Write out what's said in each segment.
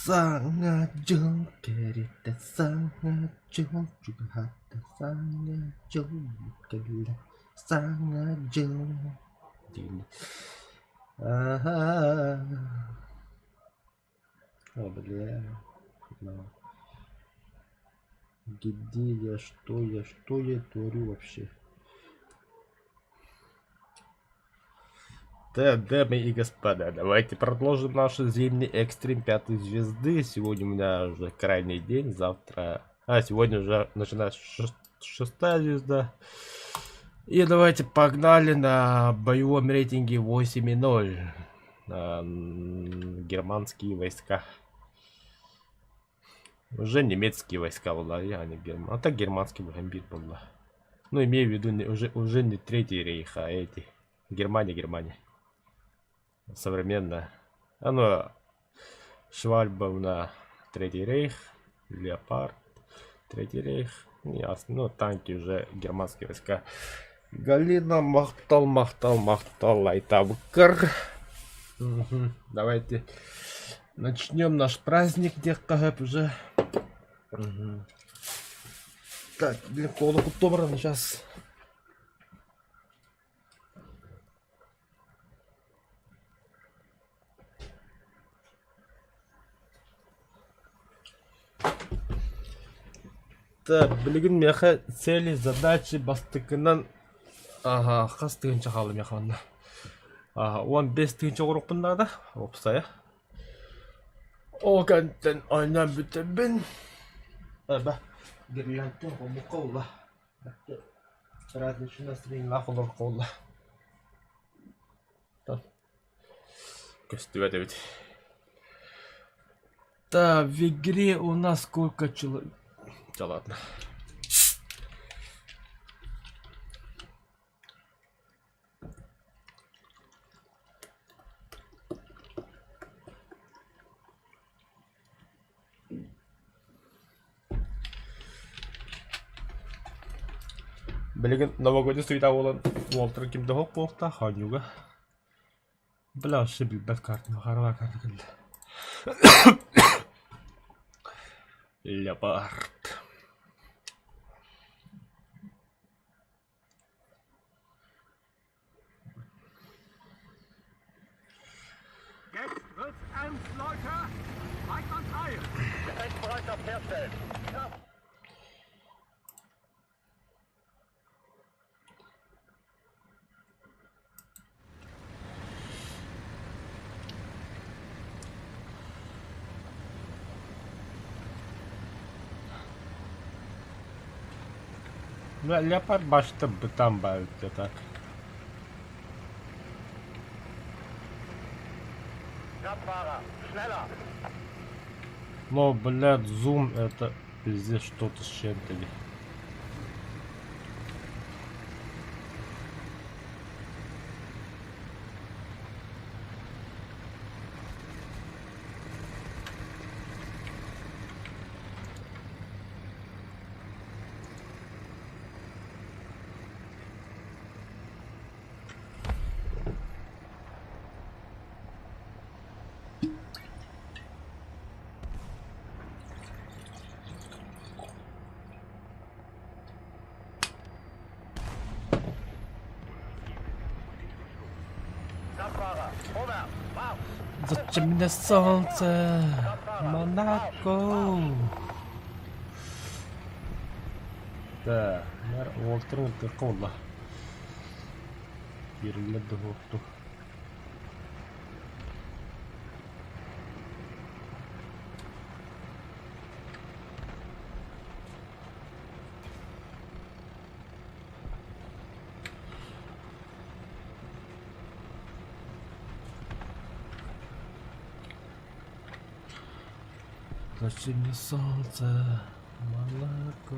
Sangajo, kereta sangajo, juga hata sangajo, kela sangajo. Ага. О, бля. Где я, что я творю вообще? Так, дамы и господа, давайте продолжим наш зимний экстрим 5 звезды. Сегодня у меня уже крайний день, завтра... сегодня уже начинается 6 звезда. И давайте погнали на боевом рейтинге 8.0. Германские войска. Уже немецкие войска была, а не герман. А так германский бомбит была. Ну, имею в виду уже не Третий рейх, а эти. Германия. Современная. Оно Швальба на Третий рейх, Леопард, Третий рейх. Не ясно. Ну, танки уже германские войска. Галина махтал, Лайтавкар. Угу. Давайте начнем наш праздник, где уже. Угу. Так, блин, колоку отобран сейчас. Так, блин, меха цели, задачи, бастыкынан. Ага, қастығын чақалы механна. Ага, 15 тыгынча урукпунда да, опса я. О, кантен айнан бүтебин. Аба, гирлянтен кому колла. Различные настроения нахуй колла. Так. Костюм ведь. Да, в игре у нас сколько человек. Да ладно. Блин, новогодний суета olan Walter kimde hop болта ханюга. Бля, шибил бет картны, харва карты келди. Леопард. Jetzt wird's ernst, Leute! Zeigt uns Heil! Gefechtsbereitschaft herstellen! Ja. Леопард башта там бавит, так. Но, блядь, зум это пиздец что-то с чем-то ли. Зачем мне солнце, Монако? Да, Уолтер колла. Yerinde doğdu. Зачем мне солнце, Монако?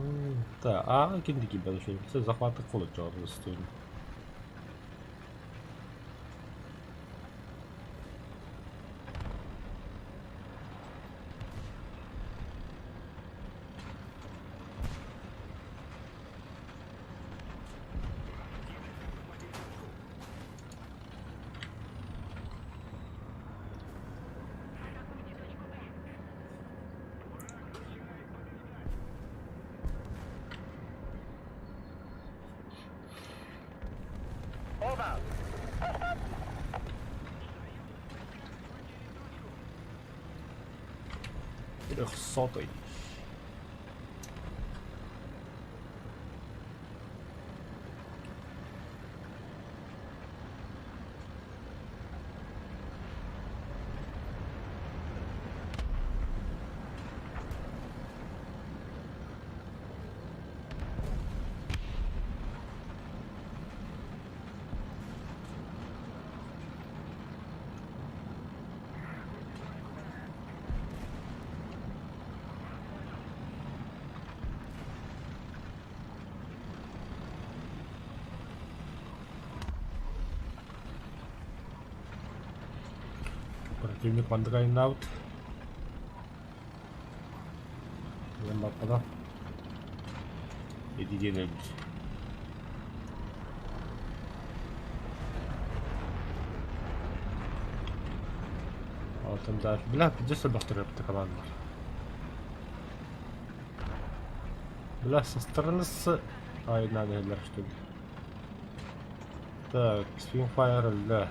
Да, а киндики большие. Все захваты колледжа стоит. 300. Противник мандгайн аут. Yan bakalım. 7 yenilmiş. Altında бля, придется бахтер команда. Бля, со стороны с... Ай, надо для что ли. Так, Springfire, да.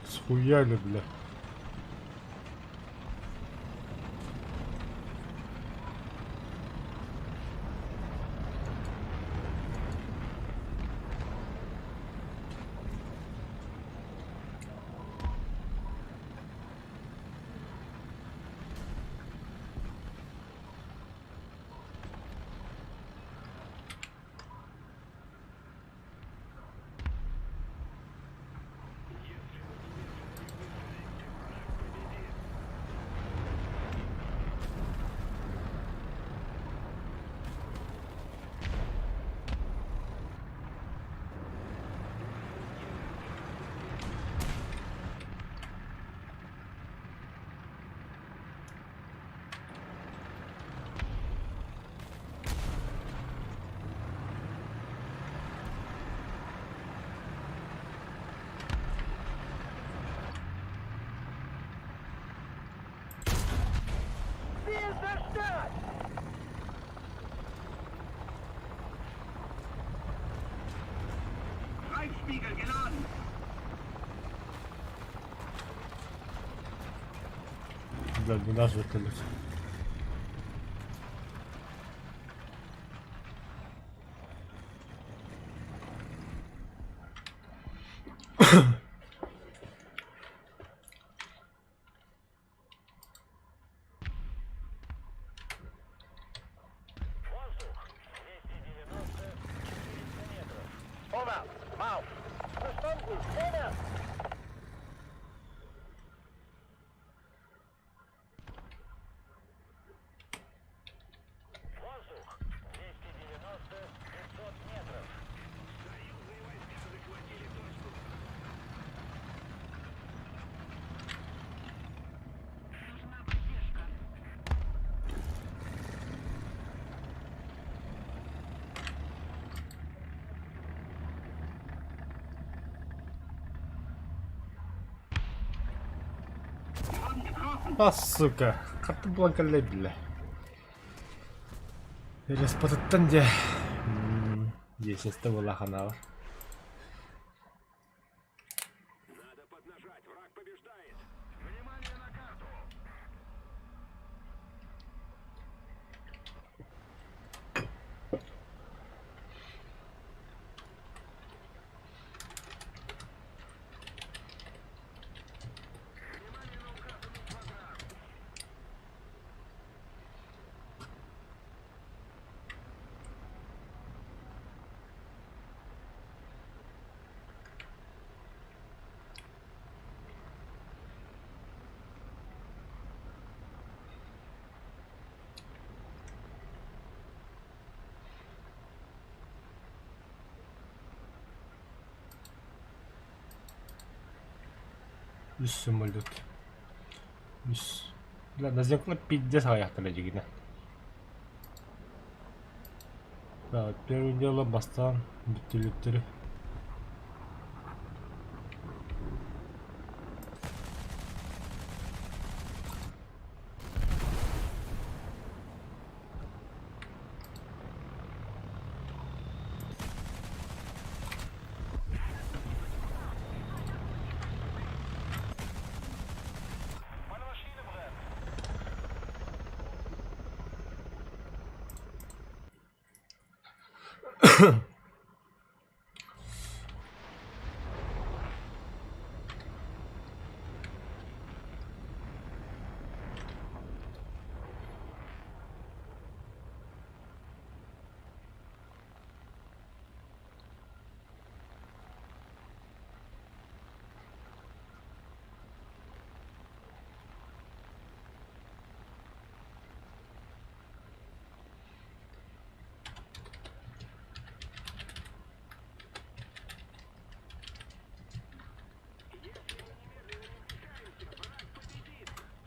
Схуяли, бля. Ziel zerstört! Treibspiegel geladen! Блядь, не наш вертолет. Vorwärts! Marsch! Verstanden! Vorwärts! Воздух! 290, 500 метров. Союзные войска захватили точку. Нужна поддержка. Wurden getroffen! А, сука. Қатты блокалай, бля. Респотыттан де. Есесті бола қаналы. Надо поднажать, враг побеждает. Внимание на карту. Внимание на указанный квадрат. Үс самолет. Үс. Бля, на земле пиздец аяқтыра жегіне. Да, первое дело бастан бүтіліктері.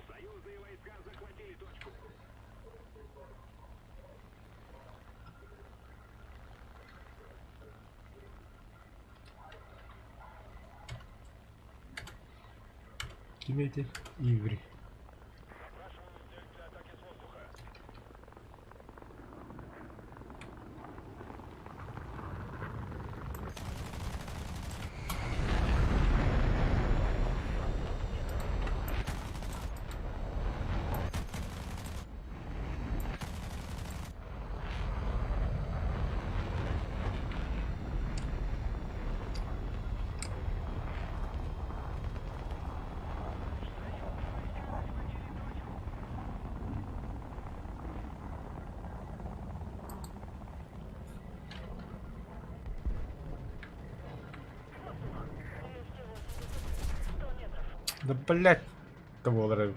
Союзные войска захватили точку. Кімейте Іврі. Спрашиваю цель для атаки с воздуха. Да блять, того лрев.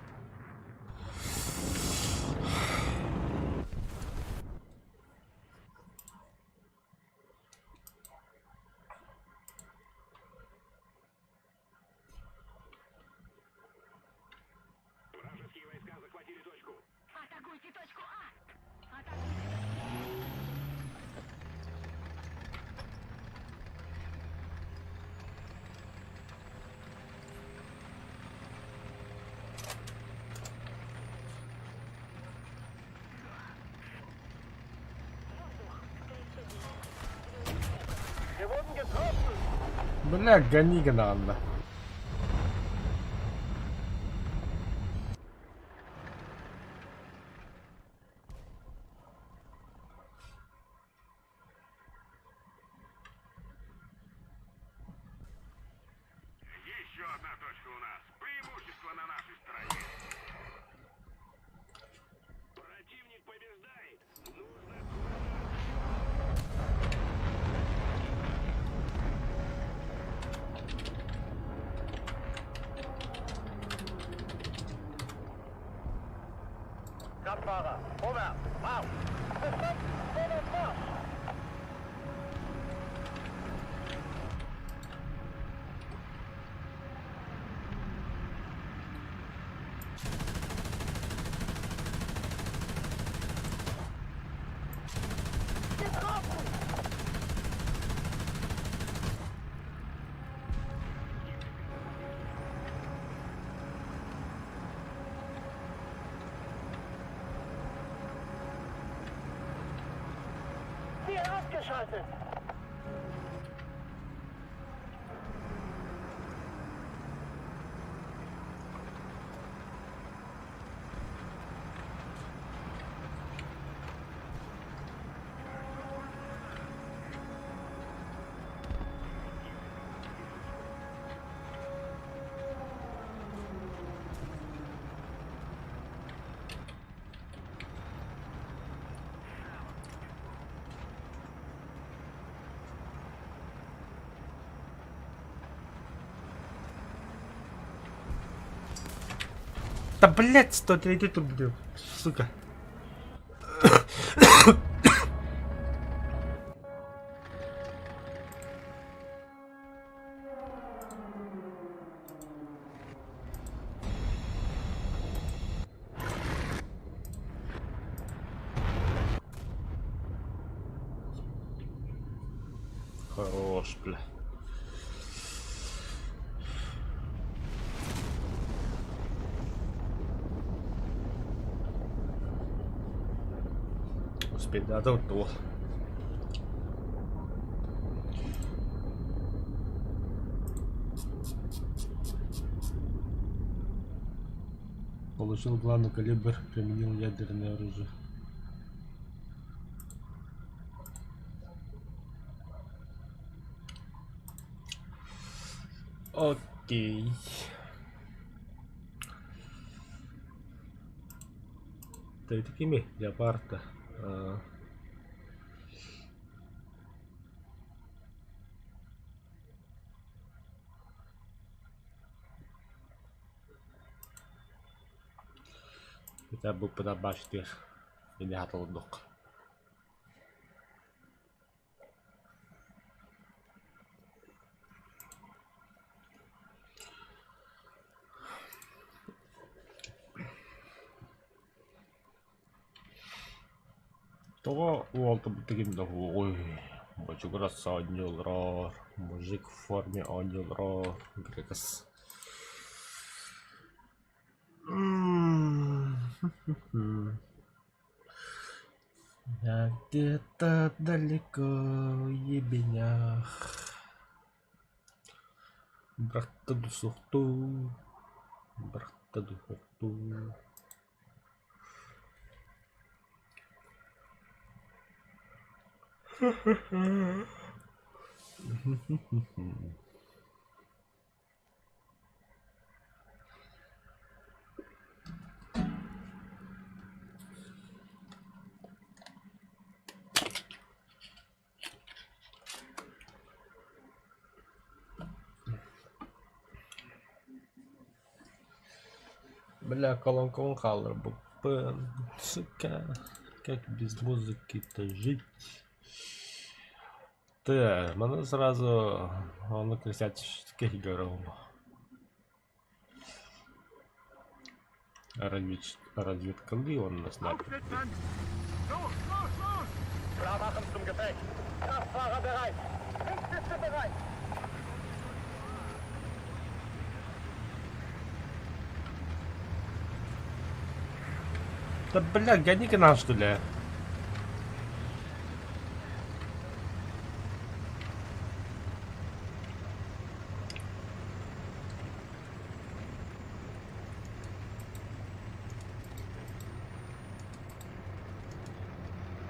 Вражеские войска захватили точку. Атакуйте точку А! Атакуйте! Wir wurden getroffen. Бля, гони надо. Еще одна точка у нас. Преимущество на нашей стороне. Противник побеждает. Нужно Kraftfahrer, vorwärts, auf! Verstanden, vorwärts, marsch! Ziel ausgeschaltet! Да блять, 103 тут, блин, сука. Хорош, бля. Успеть до того. Получил главный калибр, применил ядерное оружие. Окей. Ты такими леопарда. Kita beberapa bastir. Ini hatodok. Того волта таким да. Ой, бачу краса анилра. Мужик в форме анилра. Грекас. Я где-то далеко в ебенях. Брахта дусухту. Брахта дусухту. Бля, колонковый халр был. Сука, как без музыки-то жить? Так, мене сразу воно крестятських говорив. Разведкали он нас на. Aufsitzen! Los, los, los! Klar machen zum Gefecht! Kraftfahrer bereit! Hilfskiste bereit! Да бля, гони-ка нас что ли?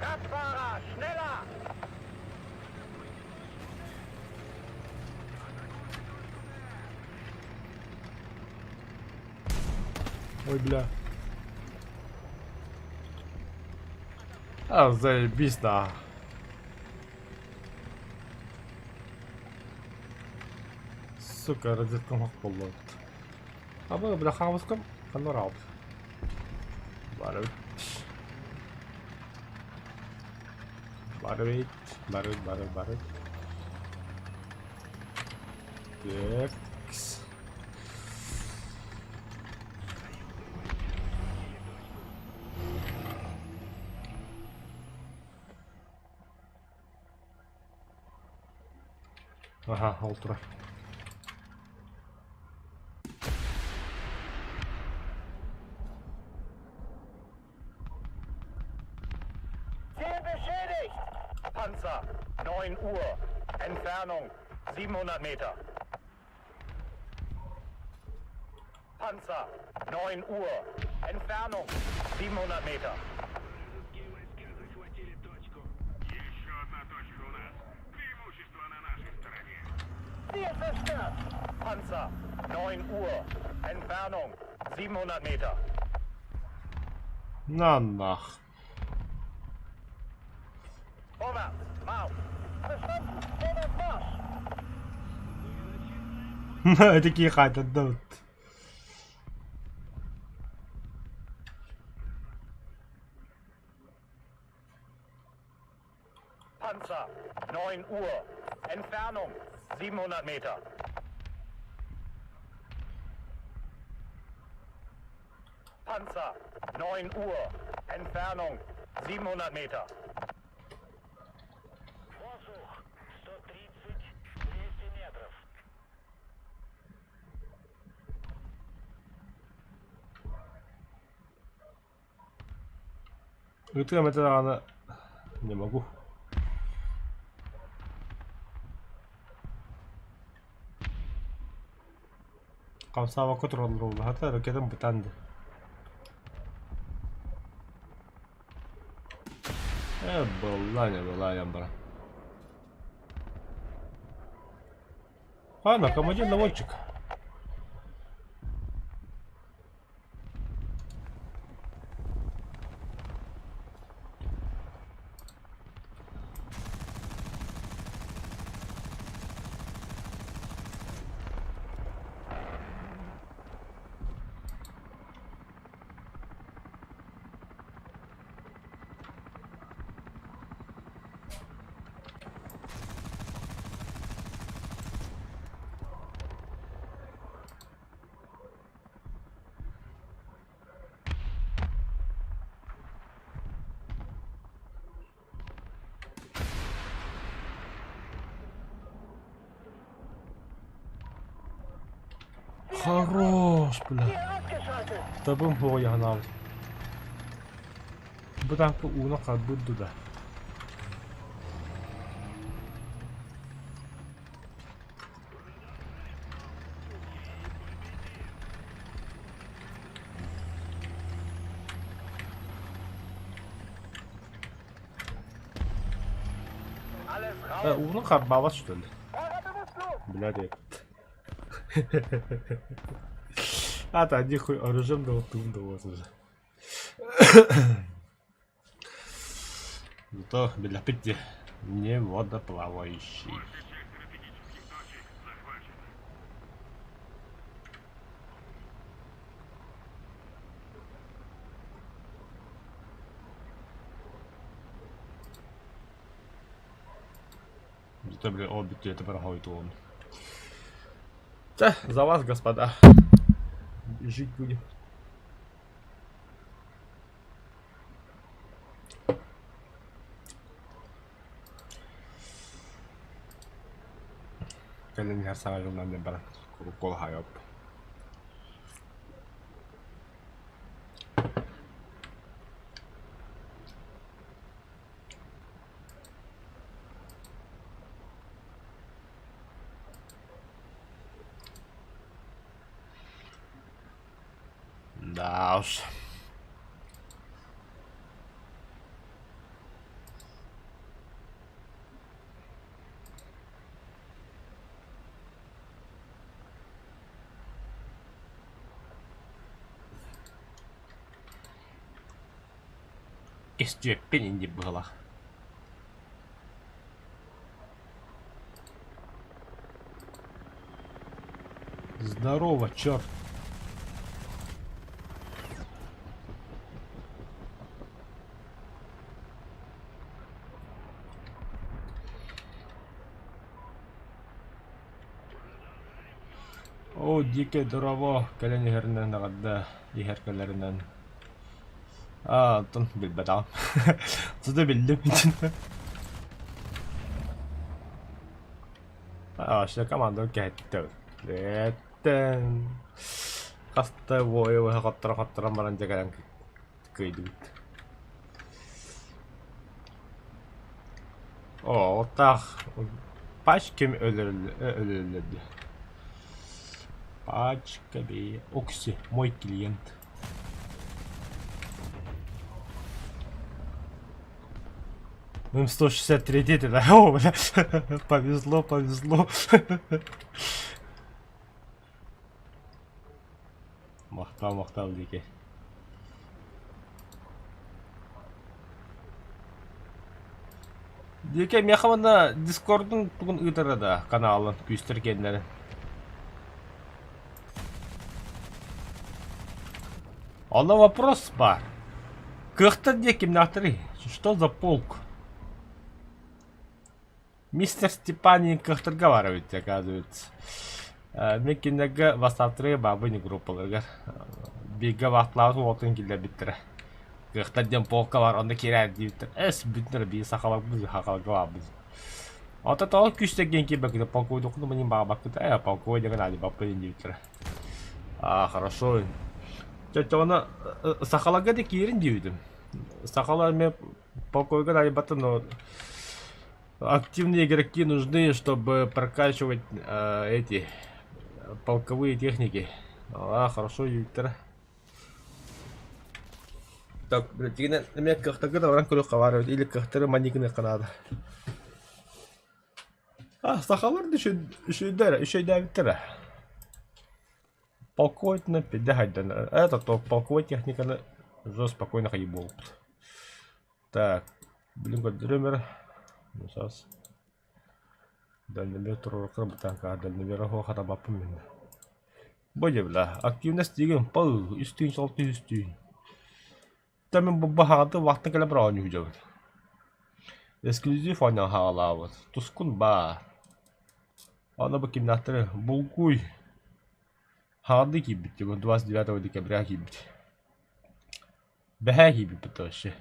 Kraftfahrer, schneller! Ой, бля. А, заебись, да. Сука, разведка мақпуллы. А бұл бля қамызқым қаныр алды. Барып. Барып. Текс. Ага, ультра. Ziel beschädigt! Panzer, 9 Uhr. Entfernung, 700 Meter. Panzer, 9 Uhr. Entfernung, 700 Meter. Еще одна точка у нас. Преимущество на нашей стороне. Ziel zerstört! Panzer, 9 Uhr. Entfernung, 700 Meter. На нах. Vorwärts, Marsch! Verstanden! Vorwärts, Marsch! Такие хотят, да. Panzer, 9 Uhr. Entfernung, 700 Meter. Panzer, 9 Uhr. Entfernung, 700 Meter. Воздух, 130-200 метров. Вытем это она. Не могу. Камсава контроль ровно. Хата ракетам бутанды. Была, не была, ямбра. А, на команде наводчик. Хорош, бля. Табым хоо янал. Бұдан ку уна қадбудду да. Alles raus. Уна қадбавас, что ли? Fahrer bewusstlos. Блядь. А, та нихуй оружием да отым да вот уже. Зато Беляпетти не водоплавающий. Большая часть стратегических точек захвачена. Зато, бля, обе это проходит он. Да, за вас, господа. Жить будем. Kalian har samma rum men bara kolla här upp. Да уж. Степени не было. Здорово, черт. О, дикий дрова, кәләнегернән нагадда, ихәркәләреннән. Тон билбәдә. Туды билдем ичен. Шта команда кәйтте. Леттен. Каста вой хаттара баран дигән көйдүт. О, так. Пачкем өлөлөдү. Пачка бе. Окси, мой клиент. М163 дети, да? О, бля. Повезло, повезло. Мактал деке. Деке, мен хаманда Дискордың бүгін ыдырыда каналын күйістіргендері. Алла вопрос бар. Кыхта деке мнахтыры. Что за полк? Мистер Степанин кыхтырга барабыт, оказывается. Мен кенеге бастаптыры бабы не группаларга. Бига вақтлауыз отын келді біттірі. Кыхта ден полка бар, онда керәр дейбіттір. Бүтінір бейі сақалақ біз, хақалға бар біз. Ота тағы күштеген ке бәкіді полковой доқынды мұнын баға бақыды. Полковой деген али баппылын дейбіттірі. Хорошо. Чоғына сақалага да керін дейбідім. Сақалар мен полковойға али баты, но активные игроки нужны, чтобы прокачивать эти полковые техники. Хорошо, Виктор. Так, блядь, на меня как-то говорят, или как-то маникны канада. Сахалар да еще биттер. Полковник на пидахайдан. Это то полковой техника уже спокойно ходил. Так, блин, вот дремер. Ну сейчас. Дальномер турка бутанка, дальномер хохата бапумин. Боевля, активность дигем пол, истин шалты истин. Там бабахата вахта кала браун южав. Эксклюзив аня халават. Тускун ба. Ана баким нахтер булгуй. Хады кибит, 29 декабря кибит. Бэхэ кибит битоше.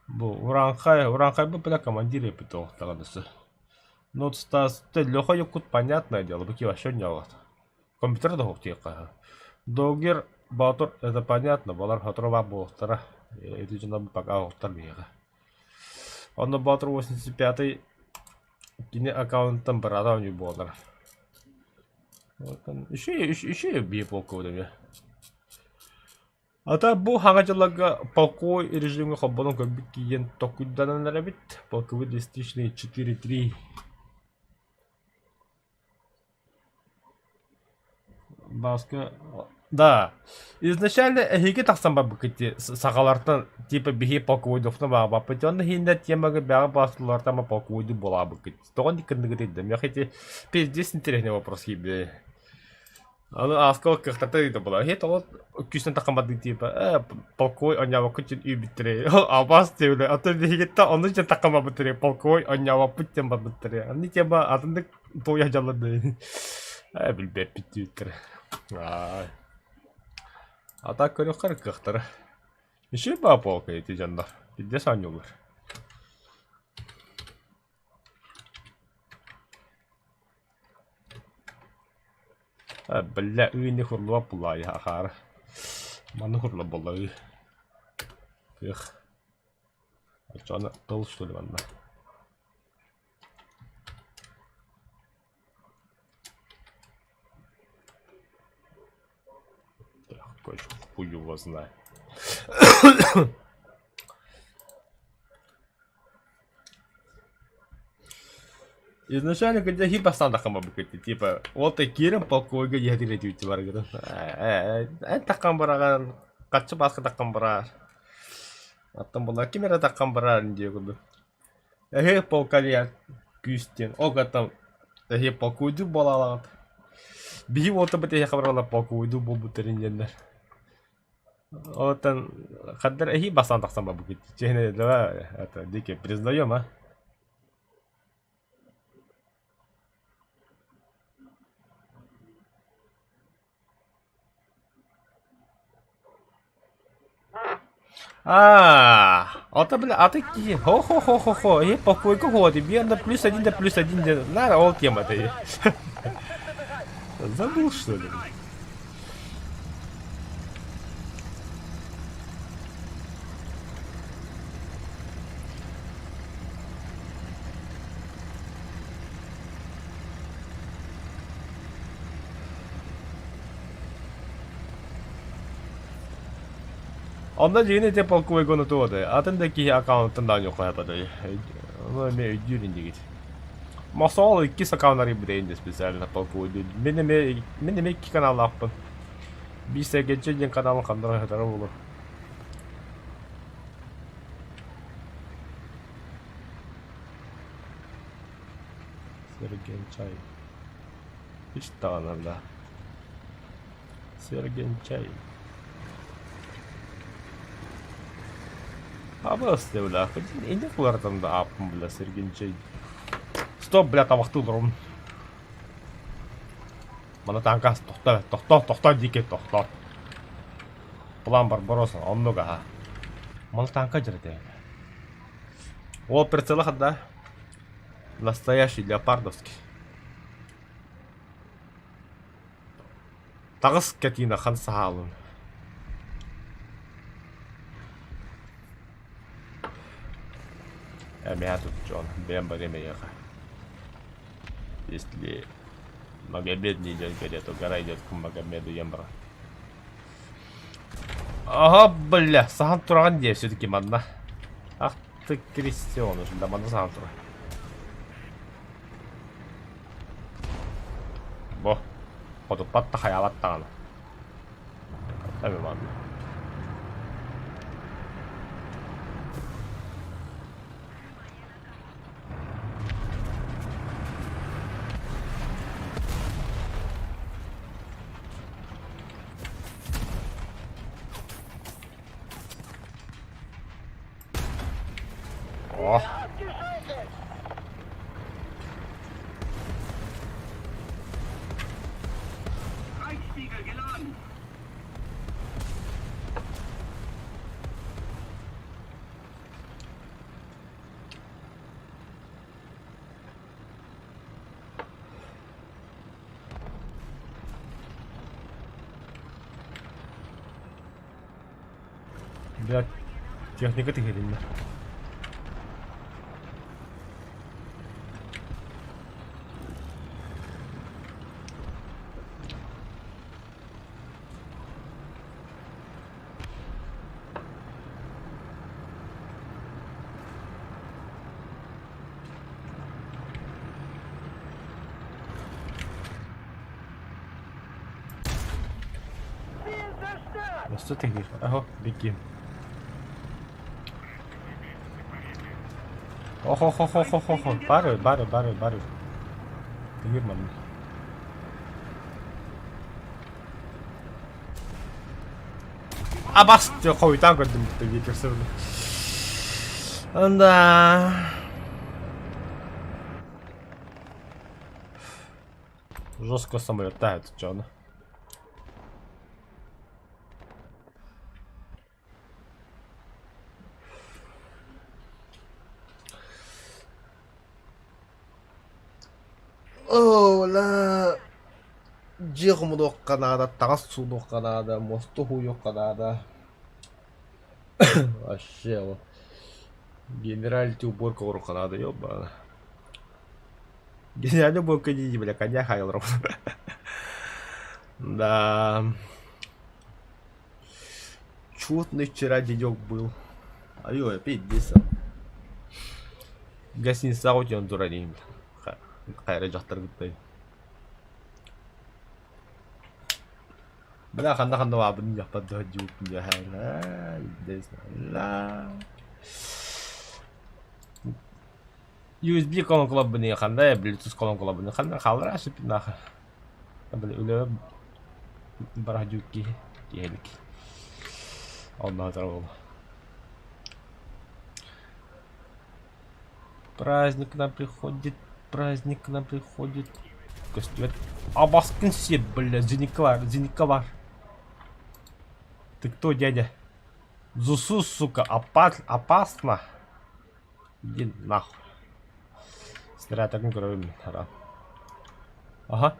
Бу уранхай бы бля командиры битох тарадысы. Ну, лёха юкут понятное дело, баки вообще не вот. Компьютер да хохтика. Догер батор это понятно, балар хатрова бохтара. Это же нам пока хохтар бега. Он на батор 85-й кине аккаунтом барада не бодр. Вот он еще бие полководами. А та бу хагачалага полковой режимга хоббонон көбүк кийен токуйданан рабит. Полковой достичный 4-3. Баска. Да. Изначально хиге таксан бабыкти сагалартан типа бихи полководовна баба. Петённа хинда темага бяга басларта ма полководу бола быкти. Тогон дикындыгы да. Я хотел пиздец интересный вопрос хибе. Аны аскал кыхтата да була. Хет ол күстен такамады типа полковой анява күтүн үбитре. Абас тевле. Ата бигетта аны же такама битре полковой анява путтен бабитре. Аны тема атындык тоя жалады. Билбеп битүтер. А так көрөкөр кыхтар. Иши ба полка эти жандар. Бидде санюлар. Бля, үйүнө хурлап булай ахар. Маны хурлап булай. Эх. Ачана тол что ли ванна. Какой хуй его знает. Изначально, когда хипа стандартом обыкновенно, типа, вот такие полковой я директив товар говорю. Такам бараган, качу баска такам бара. А там была камера такам бара не говорю. Полковая кюстен, ога там, полковой дуб балалат. Би вот об этом я хабарла полковой дуб бутериньер. Вот он, хадер хипа стандартом обыкновенно. Честно, да, это дико признаем, а. Это, бля, а такие, хо-хо-хо-хо-хо, полковой ходи, бьем на +1, да +1, наверное, ол тема-то и. Забыл, что ли? Onda yeni de polkovой gonu to'di. Atindagi akkauntdan yo'q qo'yadi. Uni men yurindi git. Masal ikki akkauntlar bilan spesialni polkovой. Men ikki kanal aqpın. Bir segeçen kanal qanday xatar bo'lur. Sergen çay. Hiç tanımda. Sergen çay. Абасты, бля, иди куда там да апм, бля, Сергенчей. Стоп, бля, там ахтылырым. Мана танкас, тохта, дике тохта. План бар боросын, оннуга, ха. Мана танка жерде. Ол прицелах, да? Настоящий леопардовский. Тагыс скотина, хан сахалын. Я тут Джон, Бембари Меха. Если Магомед не идет горе, то гора идет к Магомеду Ембра. Ага, бля, сам туран где все-таки мадна. Ах ты крестьян уже, да мадна сам туран. Во. Ходопатта хаялаттагана. Эми ман. О. Reichsspiegel geladen. Блядь, техника тихеринна. Ну что ты говоришь? Ага, беги. Охо-хо-хо-хо-хо-хо. Барю. Ты ман. А бас, ты хуй там как ты ветерся. Да. Жестко самолетает, чё она? Ола. Жигмудок канада, тагасудок канада, мостухуйок канада. Вообще вот. Генеральная уборка урок канада, ёбана. Генеральная уборка не бля, коня хайлров. Да. Чудный вчера денек был. Аю, опять здесь. Гостиница он дуранин. Хайра жақтар күтпей. Бля, қанда абын япады жуып яхайла. Десна. USB колонкалар бұны қандай, Bluetooth колонкалар бұны қандай қалдыр ашып наха. Бля, өлі бар жуып кехелік. Ондан тұрау. Праздник нам приходит. Костюм. Абаскин все, бля, Зеникалар. Ты кто, дядя? Зусу, сука, опасно. Иди нахуй. Снаряд так крови. Ага.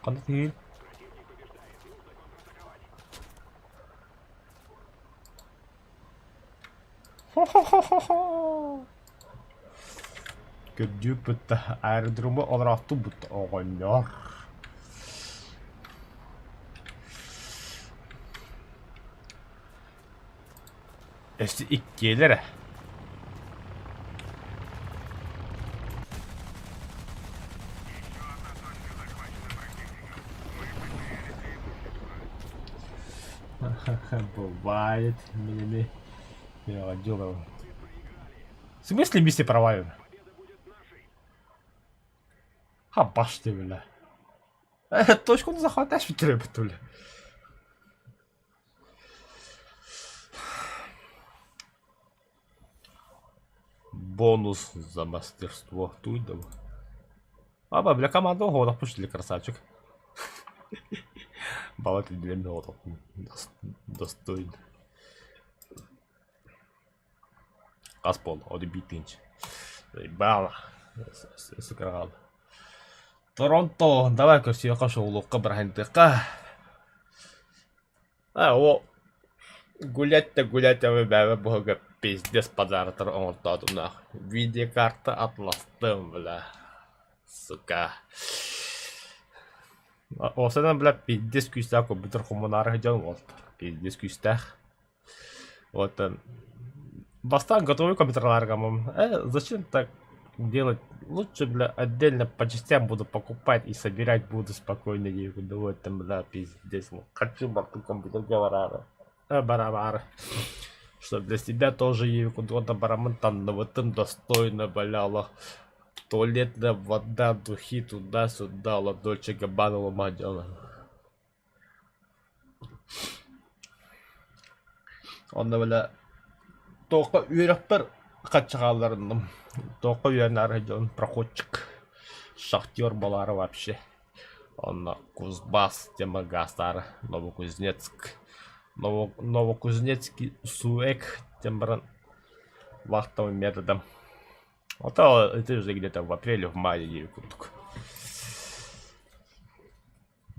Куда ты? Көрдүк бұтты аэродромы оларақты бұтты оғанар. Өсті иккелері. Бывает, милими. В смысле миссия провалена? Баш ты, бля. Точку не захватаешь, ведь треба, то ли. Бонус за мастерство. Туйдово. Аба, бля, команду года пустили, красавчик. Балаты для меня достойно. Аспол, одебит тинч. Заебало. Сыграл. Торонто, давай-ка все кашу уловка брахантыка. О, гулять-то гулять, а вы бәбі бога пиздец подаратыр оңыртадым нах. Видеокарта атластым, бля. Сука. Осыдан, бля, пиздец күстәк компьютер коммунары жан олды. Пиздец күстәк. Вот Бастан готовый компьютер зачем так делать? Лучше, бля, отдельно по частям буду покупать и собирать буду спокойно. Я говорю, там, бля, пиздец. Хочу борту компьютер барара. Барабар. Чтоб для себя тоже ей куда-то барамантанно вот там достойно валяло. Туалетная вода, духи туда-сюда, ладольче габанова мадяна. Он, бля, только үйрәкпер качагаларым. Только үйрәнәр идем проходчик. Шахтер балары вообще. Он Кузбасс, Темагастар, Новокузнецк. Новокузнецкий Суэк, Тембран. Вахтовым методом. Вот это же где-то в апреле, в мае ей куток.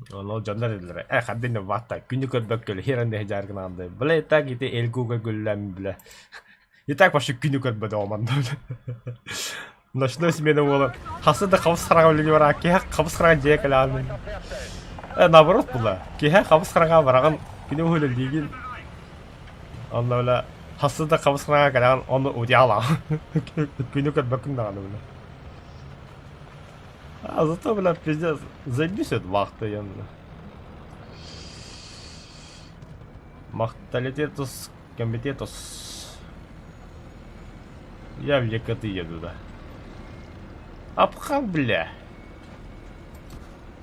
Ну, жандар хаддин вахта. Күні көрбөккөл херенде жаргынанды. Бля, и так ите элгуга гүлләм, бля. И так вообще күні көрбөді оманды. Ночной смены было. Хасыда қабыс қараған өліге бара. Кеха қабыс қараған жия кәлі алын. Наоборот бұла. Кеха қабыс қараған бараған күні өлі деген. Онда бля. Хасыда қабыс қараған кәлі оны өте ала. Күні көрбөккін дағаны бля. А зато, бля, пиздец, займись от вахты, я, бля. Махталитетус, комитетус. Я в Екаты еду, да. Апхан, бля.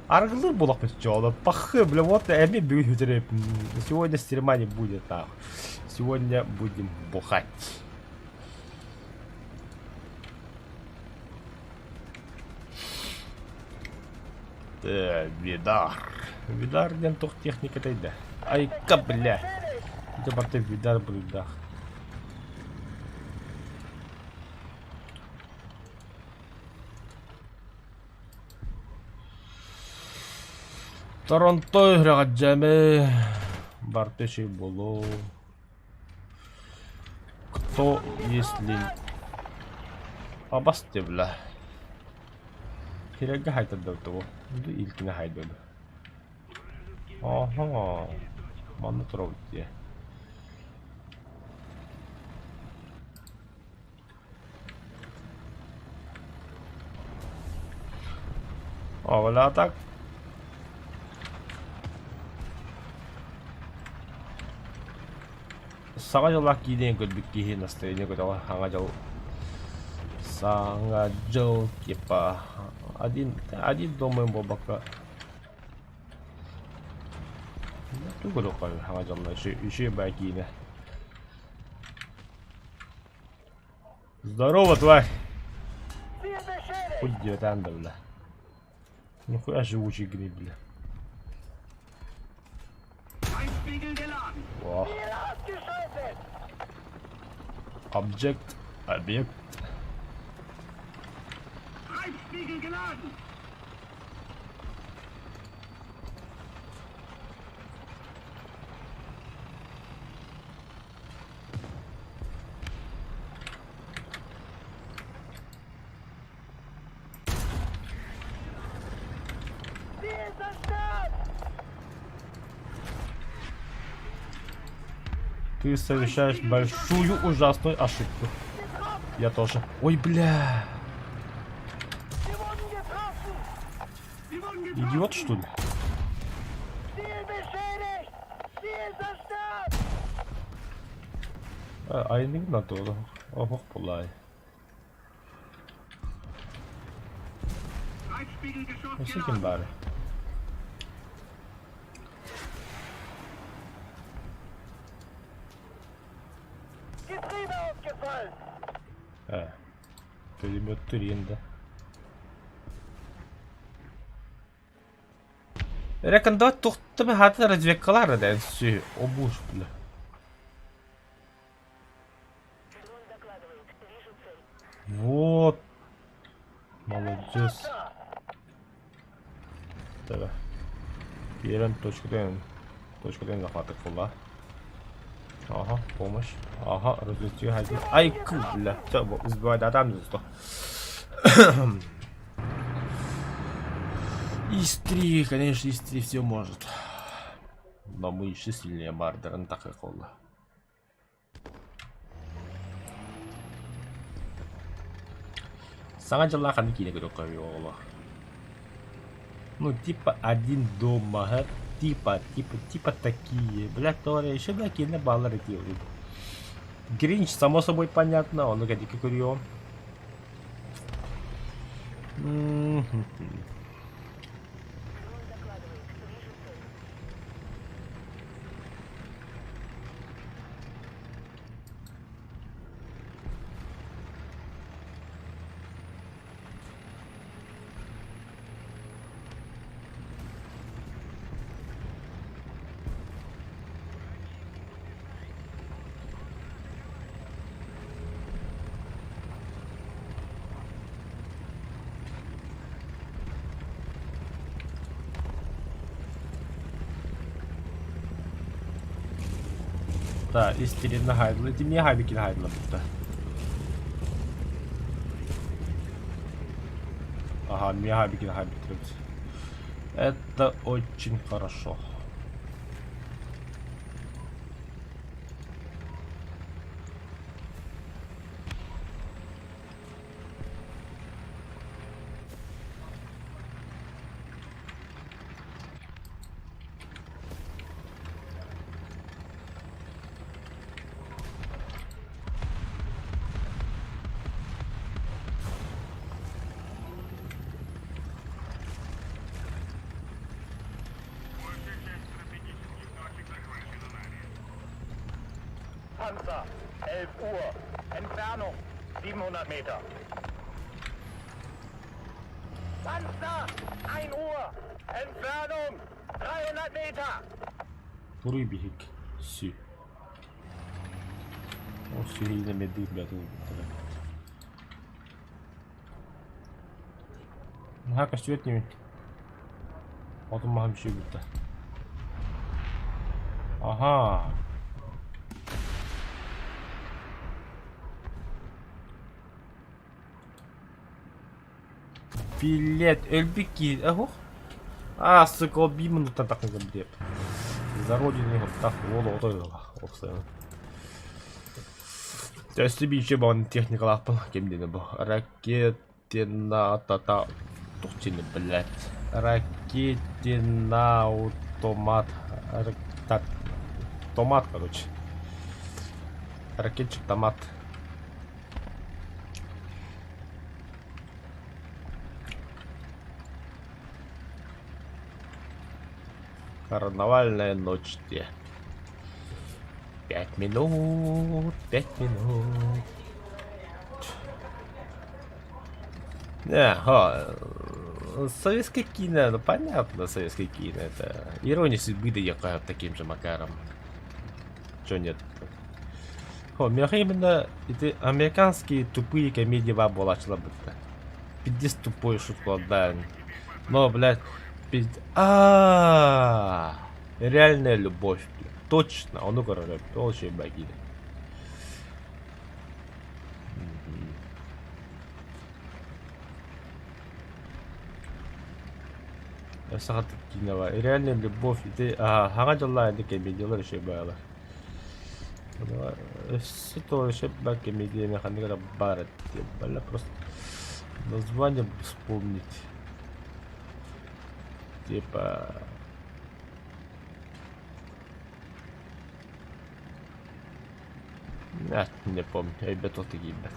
Арглы булак печёлы. Пахы, бля, вот эми бюджеты. Сегодня стрима не будет, так. Сегодня будем бухать. Видар. Видар ден тух техника тайда. Ай-ка, бля. Где барты видар брюдах. Торонто играть джаме. Бартыши було. Кто, если... Абасты, бля. Кереге хайтады того. Буду илкине хайдады. Ага. Маны тұрау де. Оғыла так. Саңа жылақ кейден көрбік кейін настроение көтіға хаңа жыл. Саңа жыл кепа. Один думаем бабака. Тугу рукой, хагажамна, еще бакина. Здорово, тварь! Хоть дивитанда, бля. Нихуя живучий гриб, бля. Во. Объект. Treibspiegel geladen! Ты совершаешь большую ужасную ошибку. Я тоже. Ой, бля. Идиот, что ли? Айник на то. Ого, полай. Всяким баре. Пулемет Туринда. Рекомендовать тухтами хаты развекалары да все обуш, бля. Вот. Молодец. Давай. Берем точку Д. Точку Д захватывай фула. Ага, помощь. Ага, разлетел один. Ай, бля. Все, сбивай, да там зато. Истри, конечно, Истри все может. Но мы еще сильнее Мардерн, так и холла. Саңа жылла қаны кейіне көрі қойы оғылы. Ну, типа один дома, типа такие. Блядь, тоже еще какие-то баллы делают. Гринч, само собой понятно, он гадики курьем. Да, истерично хайдла. Ты мне хайбики хайдла будто. Ага, мне хайбики хайбики. Это очень хорошо. Panzer, 11 Uhr. Entfernung, 700 Meter. Panzer, 1 Uhr. Entfernung, 300 Meter. Бурый берег. Сю. О, сюрийно меды, блядь. Ага, костюет не видит. Вот он махам еще будто. Ага. Билет, эльбики, ого. А, сука, ол би минуттан тақынған деп. За родину так, ол отойға. Оқсайын. Тәсті бейше бағын техникалақ бұл. Кемдені бұл. Ракетина тата... Тұқтені, блядь. Ракетина автомат. Томат, короче. Ракетчик томат. Карнавальная ночь. 5 минут, 5 минут. Советское кино, ну понятно, советское кино. Это ирония судьбы доехала таким же макаром. Чё нет? Меня именно это американские тупые комедии вабулачила бы. Пиздец тупой шутку, да. Но, блядь. Реальная любовь. Точно. Он говорит, очень богиня. Я сахат кинова. Реальная любовь. Ты хагадалла это комедия еще была. Это еще была комедия. Я хотел барать. Была просто название вспомнить. Типа... не помню. Я бетал такие, блядь.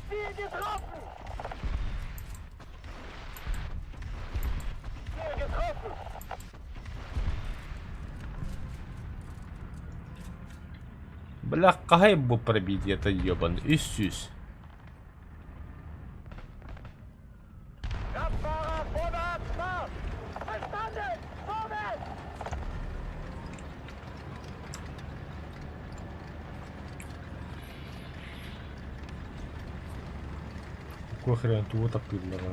Ziel getroffen! Ziel getroffen! Бля, кайб бы пробить это ебаный Иисус. Kraftfahrer, vorwärts, Marsch! Verstanden! Vorwärts! Какой хрен ты вот так предлагаешь?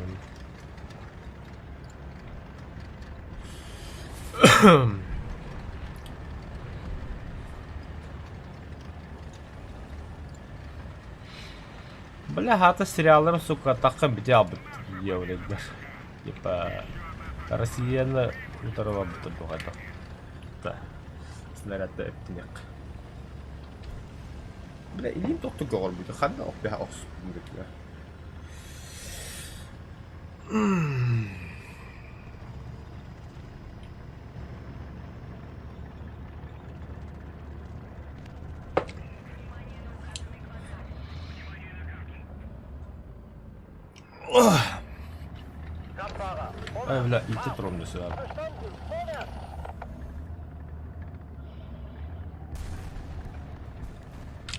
Бля, хата сериалларын, сука, таққа біте албыт. еврейдер. Типа Россияны утарыла бутылдугата. Да. Снарядда эптинек. Бля, илим тоқту гоғыр бұйды. Қанда оқ бәға оқсы бұйды. Kraftfahrer, Ай, бля, илти тұрым десе бар. verstanden, vorwärts!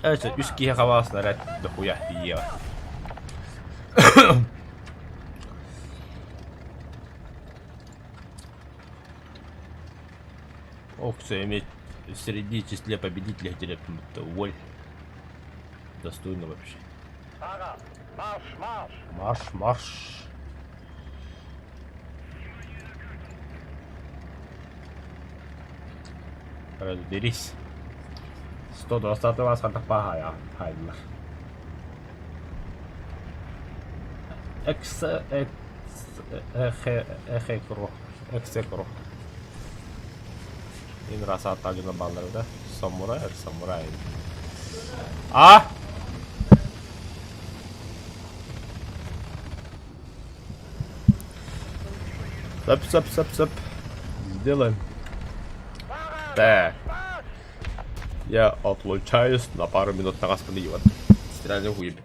Әйсі, үскеге қава снаряд дохуя бие. Ох, все иметь среди числе победителей это уволь. Достойно вообще. Fahrer, Marsch, Marsch! Марш, марш. Разберись. 120 вас хатах пахая. Хайдер. Эксекро. Ин раса атагына балдырды. Самурай, самурай. А? Сап. Сделаем. Так. Я отлучаюсь на пару минут на господи. Стиральный хуеб.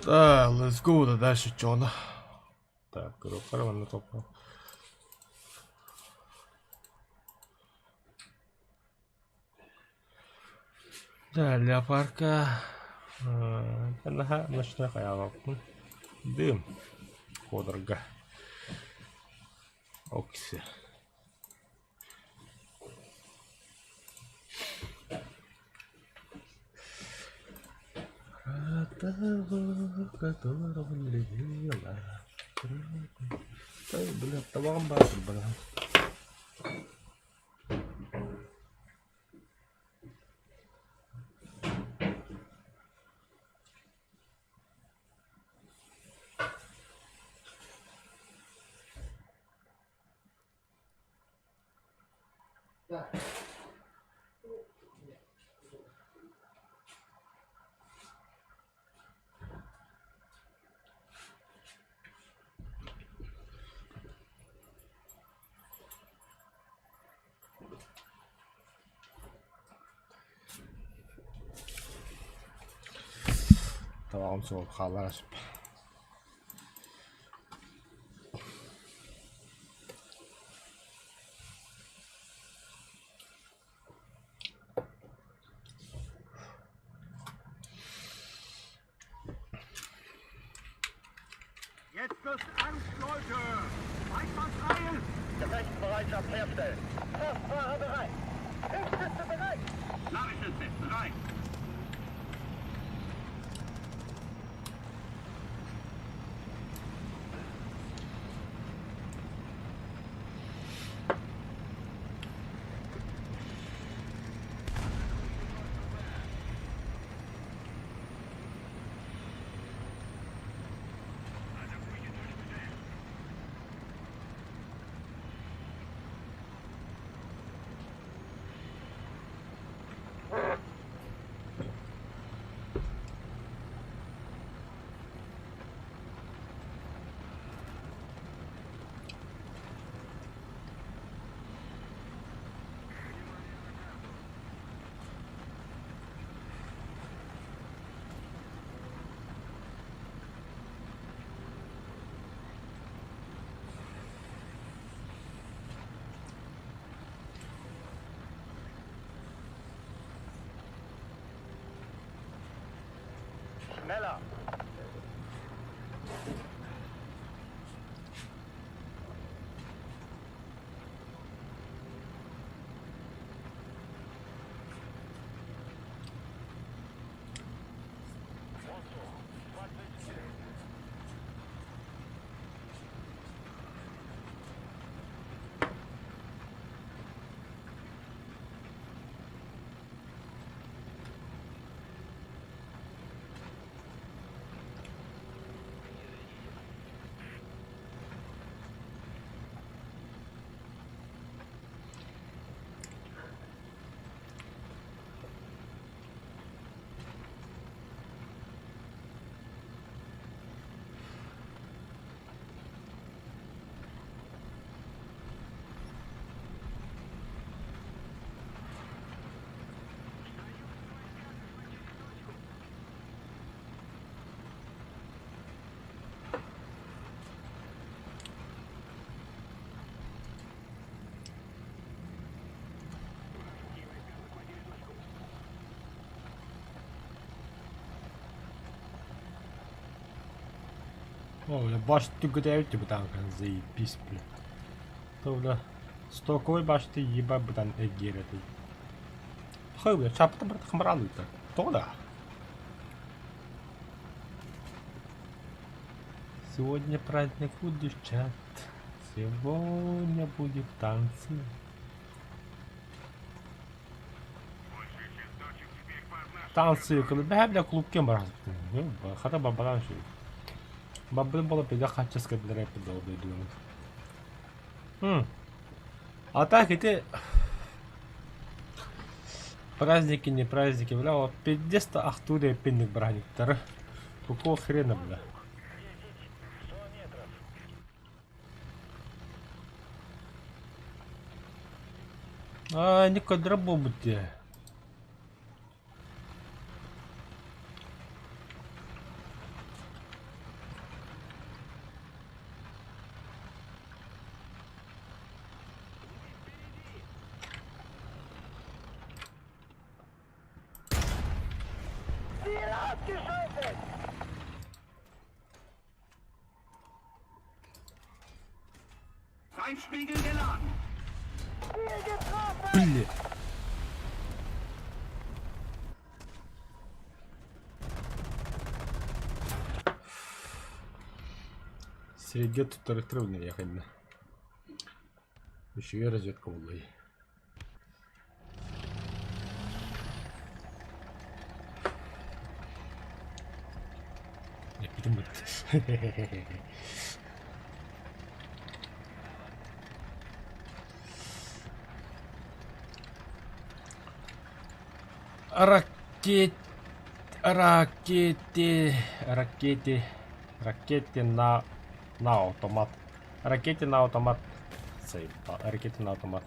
Так, let's go, да дальше что она? Так, караван на топ. Да, для парка. Nah, ночной хаялок. Дым. Ходорга. Окси. Которого любила. Ай, бля, таван батер, бля. Tamam soğuk خلاص. Jetzt ist Angst, Leute! Einsatzreihe! Gefechtsbereitschaft herstellen! Kraftfahrer bereit! Hilfskiste bereit! Nachrichtenste bereit! Schneller! О, бля, башню гуляют, типа там, заебись, бля. То, бля, стоковой башни ебать, бля, там эгер этой. Хай, бля, чапта, бля, хамрану-то. Кто да? Сегодня праздник у девчат. Сегодня будет танцы. Танцы, когда бля, клубке мразь. Ну, хата бабалан ши. Баббин было педахаческа для рэпа долго думать. А так эти праздники, не праздники, бля, вот 50 ахтуре пинник браник, тара. Какого хрена, бля? А, никакой дробу будьте. geschaltet! Feindspiegel geladen. Ziel getroffen! Бля. Среди тут трудно ехать. Еще и разведка была. Я перемыт. Ракеты, ракеты на автомат. Ракеты на автомат. Ракеты на автомат.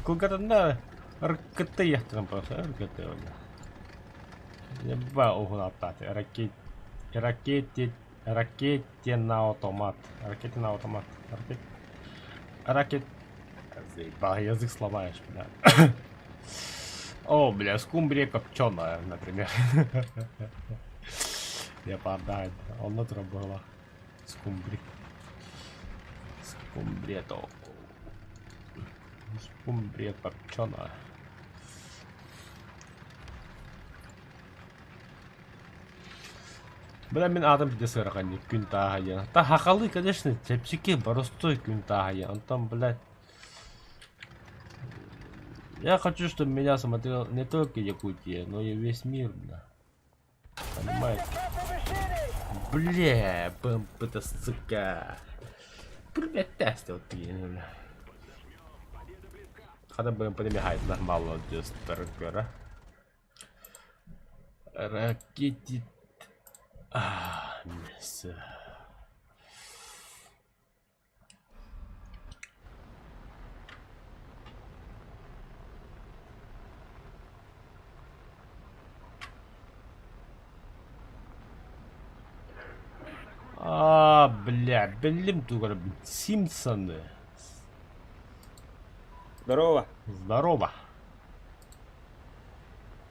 Куда-то на ракеты я там просто ракеты. Я бал атаки. Ракеты на автомат. Ракеты на автомат. Ракет. Заебал, язык сломаешь, бля. О, бля, скумбрия копченая, например. Я подаю. Он натура была. Скумбрия. Скумбрия то. Скумбрия копченая. Бля, мен адам биде сырган күн тагая. Та хакалы, конечно, тепчики боростой күн тагая. Антон, блядь. Я хочу, чтобы меня смотрел не только Якутия, но и весь мир, бля. Понимаете? Бля, бомба-то, сука. Бля, тестил ты, бля. Хотя бы подмигает нормально, без перекера. Ракети... мясо. Бля, блин, тугар, Симпсоны. Здорово. Здорово.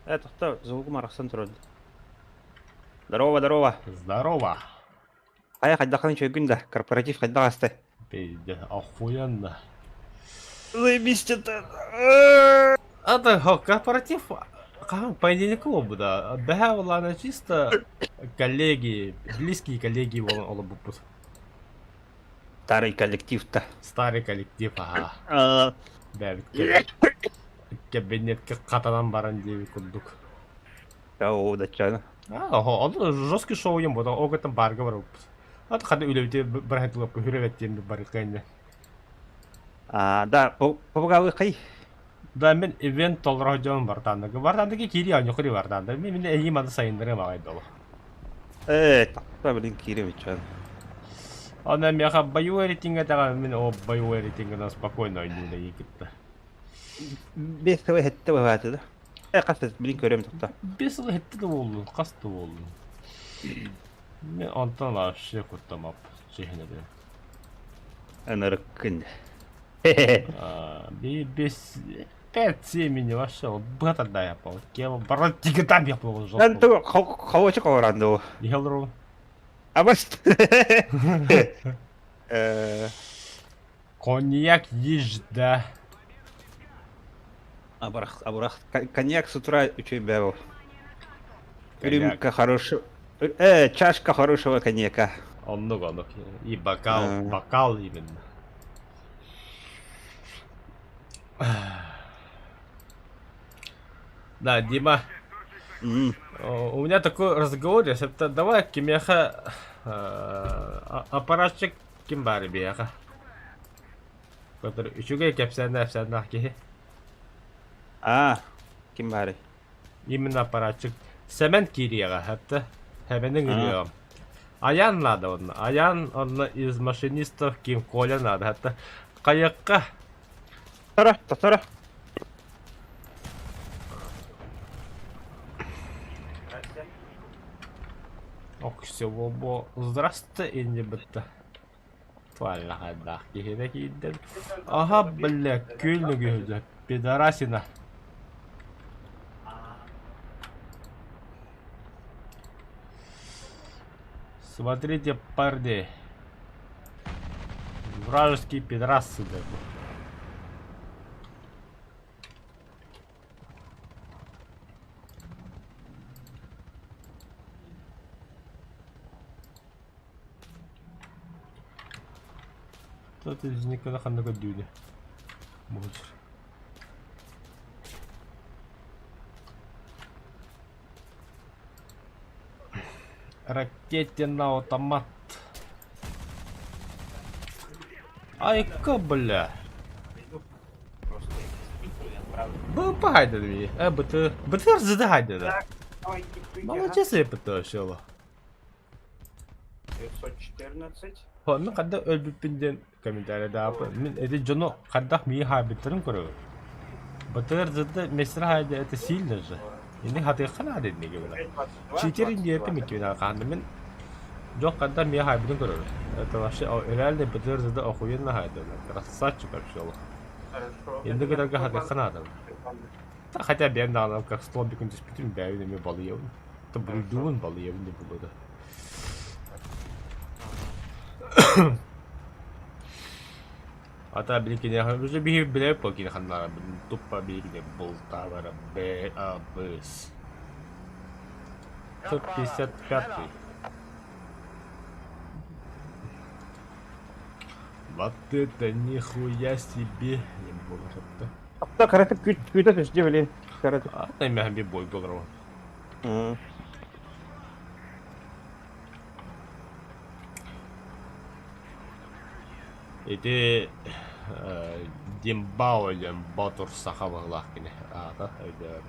Это кто? Звук Марксон тролль. Здорово, здорово. Здорово. Ая хайдахан чойгунда. Корпоратив хайдагасты. Пиздец, охуенно. Заебись это. Это корпоратив, как понедельнику да. Да, ладно, чисто коллеги, близкие коллеги, он был Старый коллектив-то. старый коллектив, ага. Да, кабинет катанан баран деби курдук. О, дачана. Он жесткий шоу ем, вот он там барга бар. Ат хады үлебите бархат лап хүреветтен барыкайны. Да, попугавы кай. Да мен ивент толроо жон бартандыгы. Бартандыгы кири аньохри бартанды. Мен эйим ады сайындырым агайдолу. Так, блин, Киревичан. Она мяха бою эритинга тага мен о бою эритинга спокойно ойнууда егитті. Бес тәуе хетті бәвәті да. Қасты, блин, көрем тұқта. Бес ылы хетті де болу, қасты болу. Мен антон вообще куртамап, жехіне дем. Анарық күн. Без 5-7 мені вообще бұғата да япал. Кем барат тиге там япал жол. Әнті қауачы қауыранды о. Ехелру. Абаст. Коньяк ежда. Абурах. Коньяк с утра учей бэвал. Коньяк. Рюмка хорошего. Чашка хорошего коньяка. Ондук. И бокал именно. Да, Дима. У меня такой разговор есть. Это давай кимеха аппаратчик кимбари бияха. Который үшүгө кепсенне ки. Ким бары? Именно аппаратчик. Семен кирияга хатта. Хебенин гүрüyorum. Аян надо он. Аян он из машинистов Ким Коля надо. Хатта каякка. Тара. Ок, всего бо. Здравствуйте, инди бітті. Твалла хадда. Кихиде кидден. Ага, бля, көлнү күйді. Пидорасина. Смотрите, парни. Вражеские пидорасы, да. Кто-то из них на ханага дюне. Мужер. Ракетный автомат. Ай-ка, бля. Был погайден. БТР задагайден. Молодец, я потащила. 514. Onu kadar ölbüpinden komentarda yapı. Min edi jono kadar mi habitlerim kuru. Batır zıddı mesra hayda eti sildirdi. Ini hati kana dedi gibi. Çiterin diyeti mi ki na kandı min. Çok kadar mi habitlerim kuru. Это вообще herhalde batır zıddı okuyun na hayda. Красавчик вообще Allah. Енді kadar hati kana adam. Хотя бы я знал, как столбиком диспетим, да, я не болел. То брюдун болел не было да. Ата биликине уже биле покине ханнара тупа биликине болтавара БАБС 155. Вот это нихуя себе не может. Hatta karatıp küte düştü böyle. Karatıp. А на меня би бой был ровно. Эти Дембауэлем Батур Сахавалах кине. Ага, это.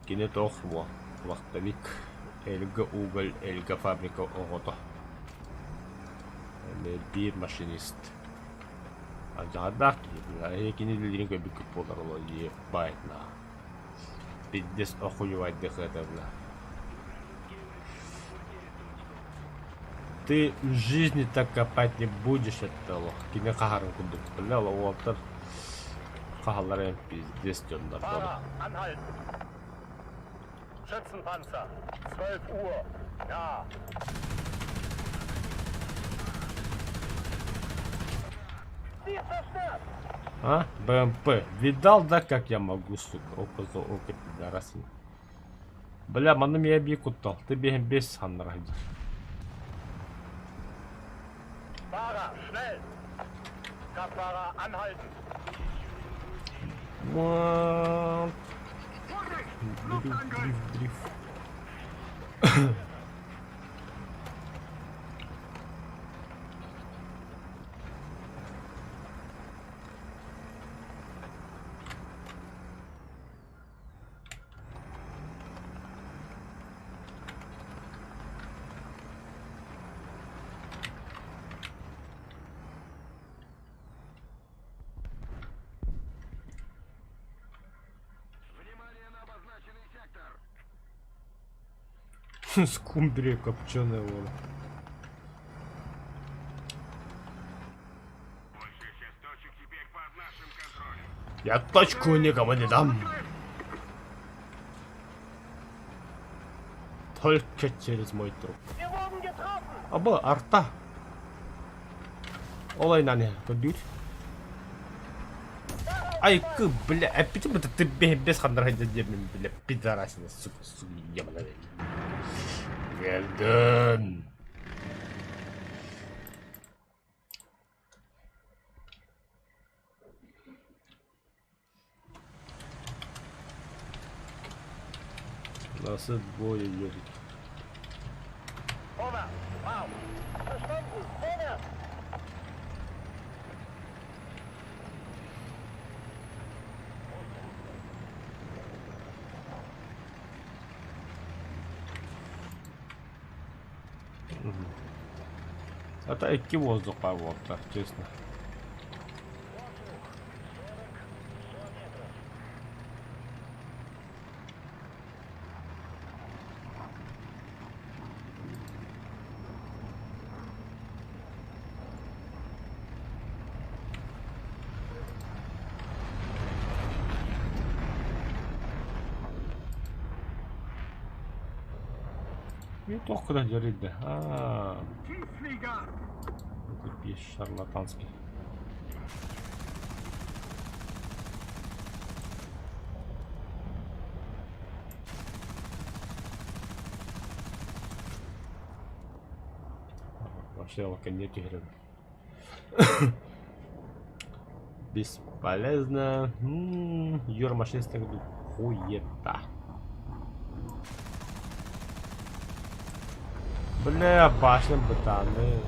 Кине тохво. Вахтовик. Эльга уголь, эльга фабрика огото. Bir машинист. А жадак, я кине линк бик подарло е байтна. Биддес охуевать дехата бля. Ты в жизни так копать не будешь, это лох. Кине кахаран кудук. Бля, ловотар. Кахаларен пиздец тёндар. Fahrer, anhalten! Schützenpanzer, 12 Uhr. Ja. Sie zerstört! А? БМП. Видал, да, как я могу, сука? Око за око, пидорасы. Бля, маны меня бекутал. Ты бегем без ханнара. Fahrer, schnell! Kraftfahrer, anhalten! Вот. Дрифт. Внимание на обозначенный сектор. Скумбрия копченая вода. Большая часть точек теперь под нашим контролем. Я точку никому не дам. Только через мой труп. Wir wurden getroffen! Аба, арта. Олай на не, подуть. Ай, ка, бля, а почему ты без хандра дедем, бля, пидорасина, сука, ебаная. Велден. Нас двое едет. Vorwärts! Auf! Verstanden! Vorwärts! Это эки воздуха вот так, честно. И только куда жарит-то? Tiefflieger! Это пись шарлатанский. Вообще локонете играю. Бесполезно. Юра машинистый году. Хуета. Бля, башня ботаны.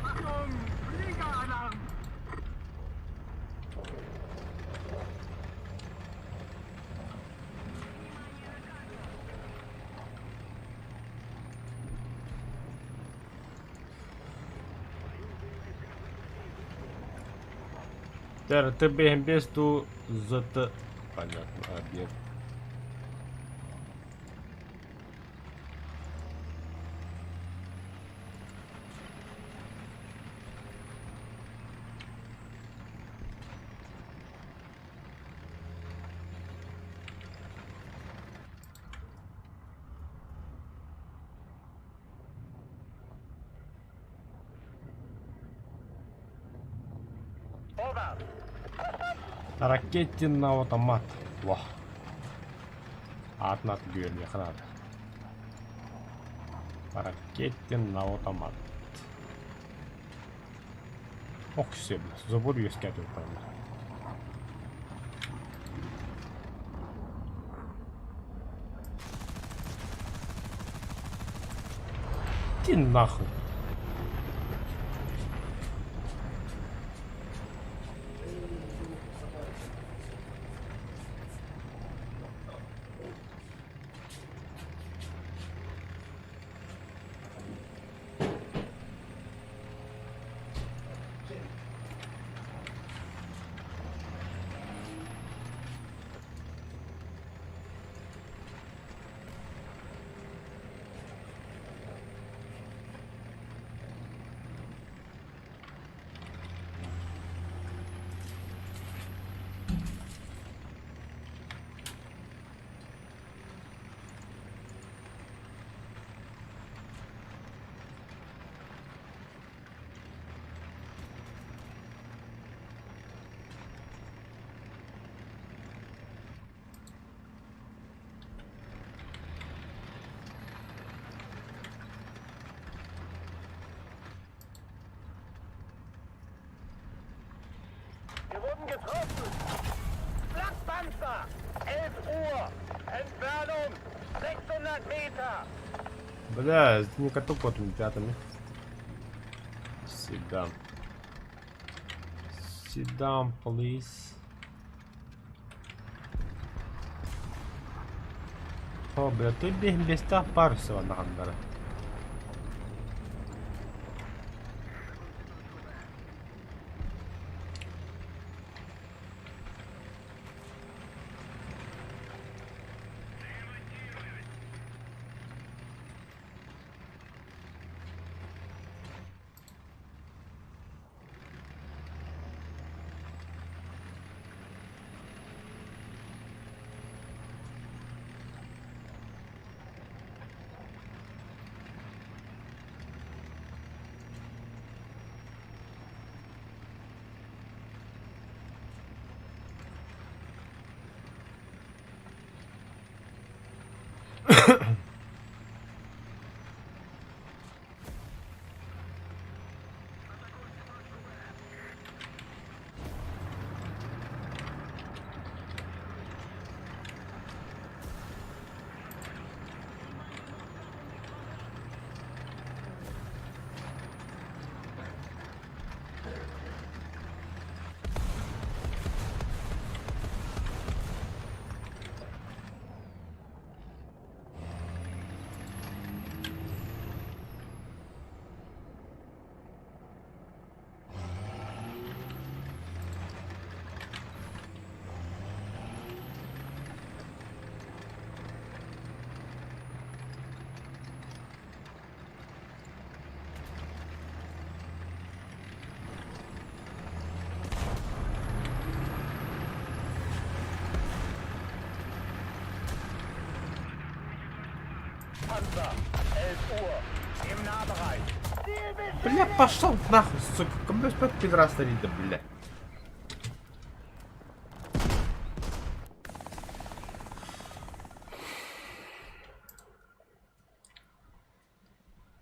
Achtung! Fliegeralarm! ТРТБ без ту ЗТ. Понятно, объект. Vorwärts! Ракетный автомат. Вау. Атнат görünüyor kadar. Ракетный автомат. Ох, все, забор ее скатывать, правда. Иди нахуй. Wir wurden getroffen! Flakpanzer! 11 Uhr! Entfernung 600 Meter! Бля, не каток под пятами. Sit down. Sit down, please. О, бля, ты без пар всего надо. Panzer. 11 Uhr. Im Nahbereich. Бля, пошел нахуй, сука. Кому что пидорас стоит-то, бля.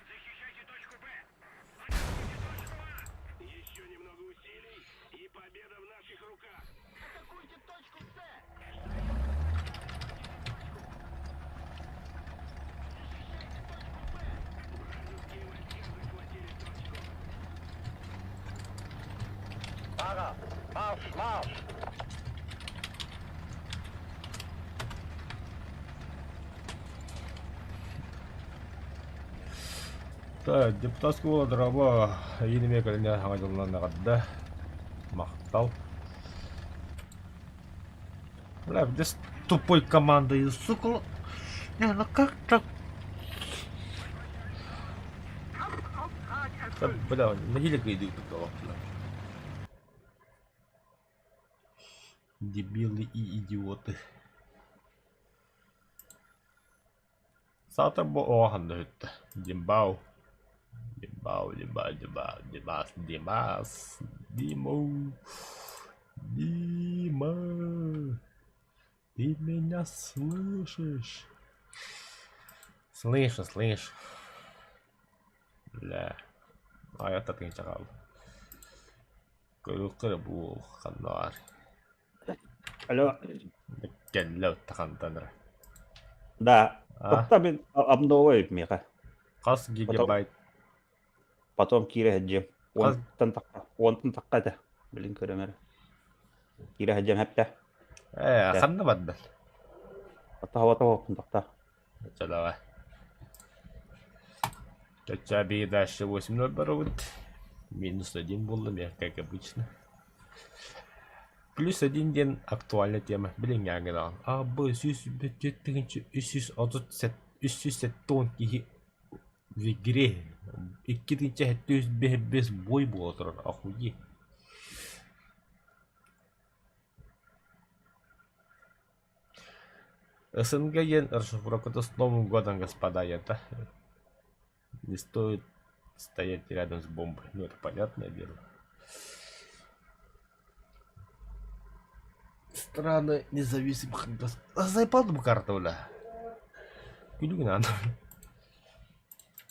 Защищайте точку Б. Атакуйте точку А. Еще немного усилий, и победа в наших руках. Атакуйте точку С. Вражеские войска захватили точку. Fahrer, Marsch, Marsch. Так, депутатский болады раба енеме көліне аңа жылынан нағадда мақтал. Бля, здесь тупой командой, сука. Не, ну как так? Да, бля, на гелика иди такого. Дебилы и идиоты. Завтра оған да өтті. Димбау. Димбау. Дима. Ты меня слышишь? Слышу. Бля. Аятта тыйын чағалды. Көріққыры бұл қандар. Алло. Келлі өтті қантаныр. Да. А? Тоқта мен обновой меха. Қас гигабайт. Потом кире хаджем. Қас- Онтын таққа да. Білін көрімері. Кире хаджем хәпті. Қанды бадды. Отта тақта. Давай. Тетя дальше 8-0 берут. -1 было, как обычно. +1 ден актуальная тема. Блин, я говорил. А, б, тон в игре. И кидайте, то есть без бой был, охуеть. СНГ расшифровка с Новым годом, господа, это не стоит стоять рядом с бомбой. Ну, это понятное дело. Страны независимых государств. Заебал бы карта, бля. Или не надо.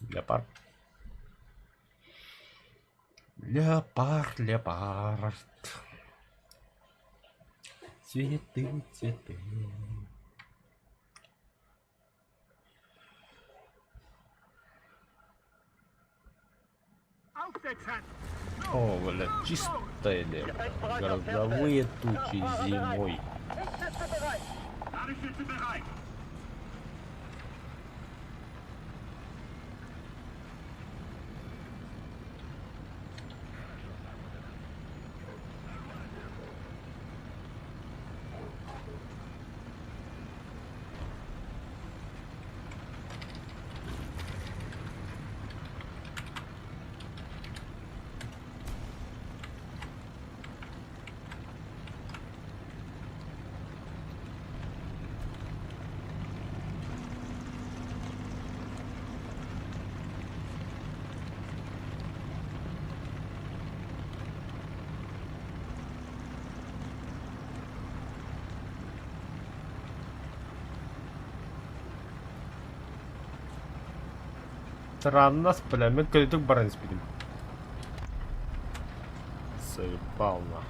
Леопард. Леопард. Цветы. Aufsetzen. О, бля, чистое небо. Грозовые тучи зимой. Lichtschütze bereit. Ladestütze bereit. Странно, с плями критик баран спидим. Заебал нахуй.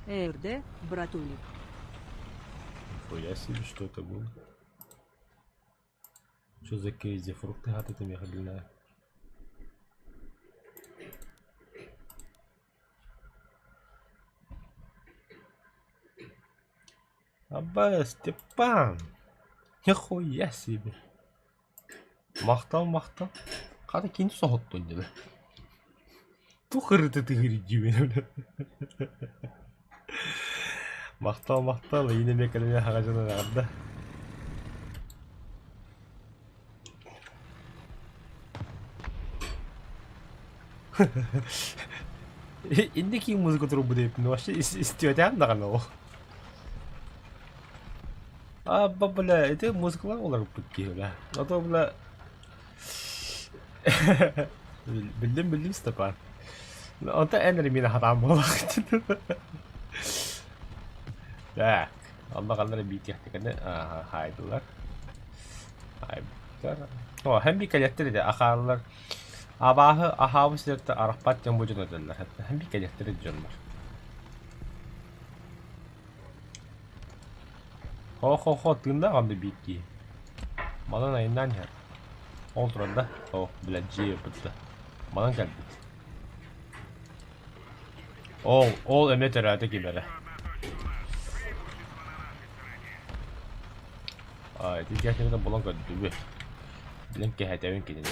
ЭРД, братулик. Хуя себе, что это было? Что за кейзи? Фрукты гаты ты меня ходильная. Аба, Степан. Нихуя себе. Мақтал. Қады кенді соғыттың деді. Тұқырды түгірі жүймені. Мақтал. Ине мекеліне хаға жана ағырда. Инде кейін музыка тұру бұды епін. Вообще истеуәте аңдаған ол. Аба, бля, это музыкалар олар бұтке, бля. Ото, бля... Білдім, Степан. Онта әнірі мені хатам болақ. Так, аллағанлары бейтектікені хайдылар. О, hem bir kaliteli de akarlar. Abahı ahavı sırtı arahbat jambucun ödüller. Hatta hem bir kaliteli diyorlar. Ho tığında kaldı bitki. Malın ayından yer. Olturanda bileceği yapıtlı. Malın geldi. Ol emet herhalde gibi. Ay, diğerleri de bulan gördü. Bilen ki hedefin gidelim.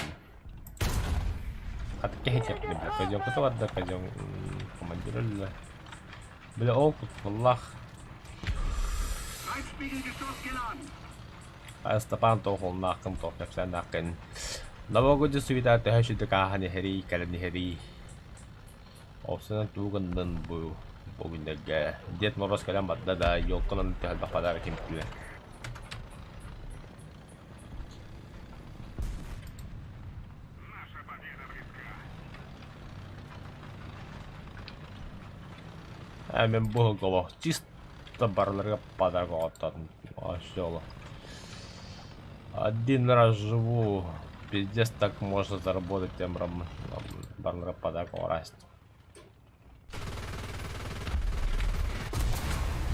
Hatta ki hedef gidelim. Kajong kutu vardı, kajong komandirler. Böyle kutullah. Степан тоохол наакам тоохнавсаа наакэн. Новогодний свидат хэшид кааханы хэри калны хэри. Овсан тугандын бу богиндаг Дед Мороз калан бадда да ёлкынан тахал бахпадар кимтле. Мен бу голо чисто барларга подарок аттадым. Машалла. Один раз живу, пиздец, так можно заработать тем барлара подарок раст.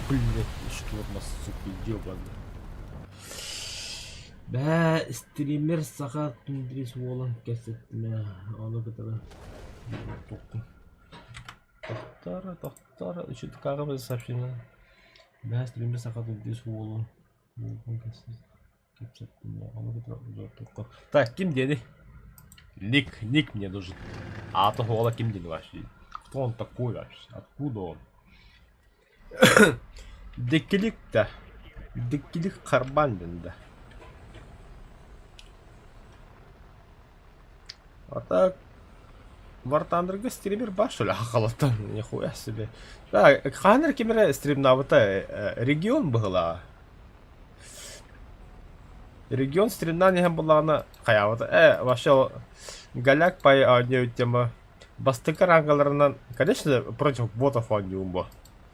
Блять, что у нас, сука, ёбаный. Да, стример саха тундрис волан кесет меня, оно который. Доктора, что-то как сообщение. Да, стример саха тундрис волан кесет. Так, кем деді? Ник мне нужен. А то Ола кем деді вообще? Кто он такой вообще? Откуда он? Декилик-то. Декилик карбанден-да. А так... Вартандырга стример бар, что ли? Ахалатан, нихуя себе. Да, ханер кемере стримна вот регион была. Регион стримнан hem bulağına kayavada. Вообще голяк пай аудио тема. Бастыкар ангаларынан, конечно, против ботов аудио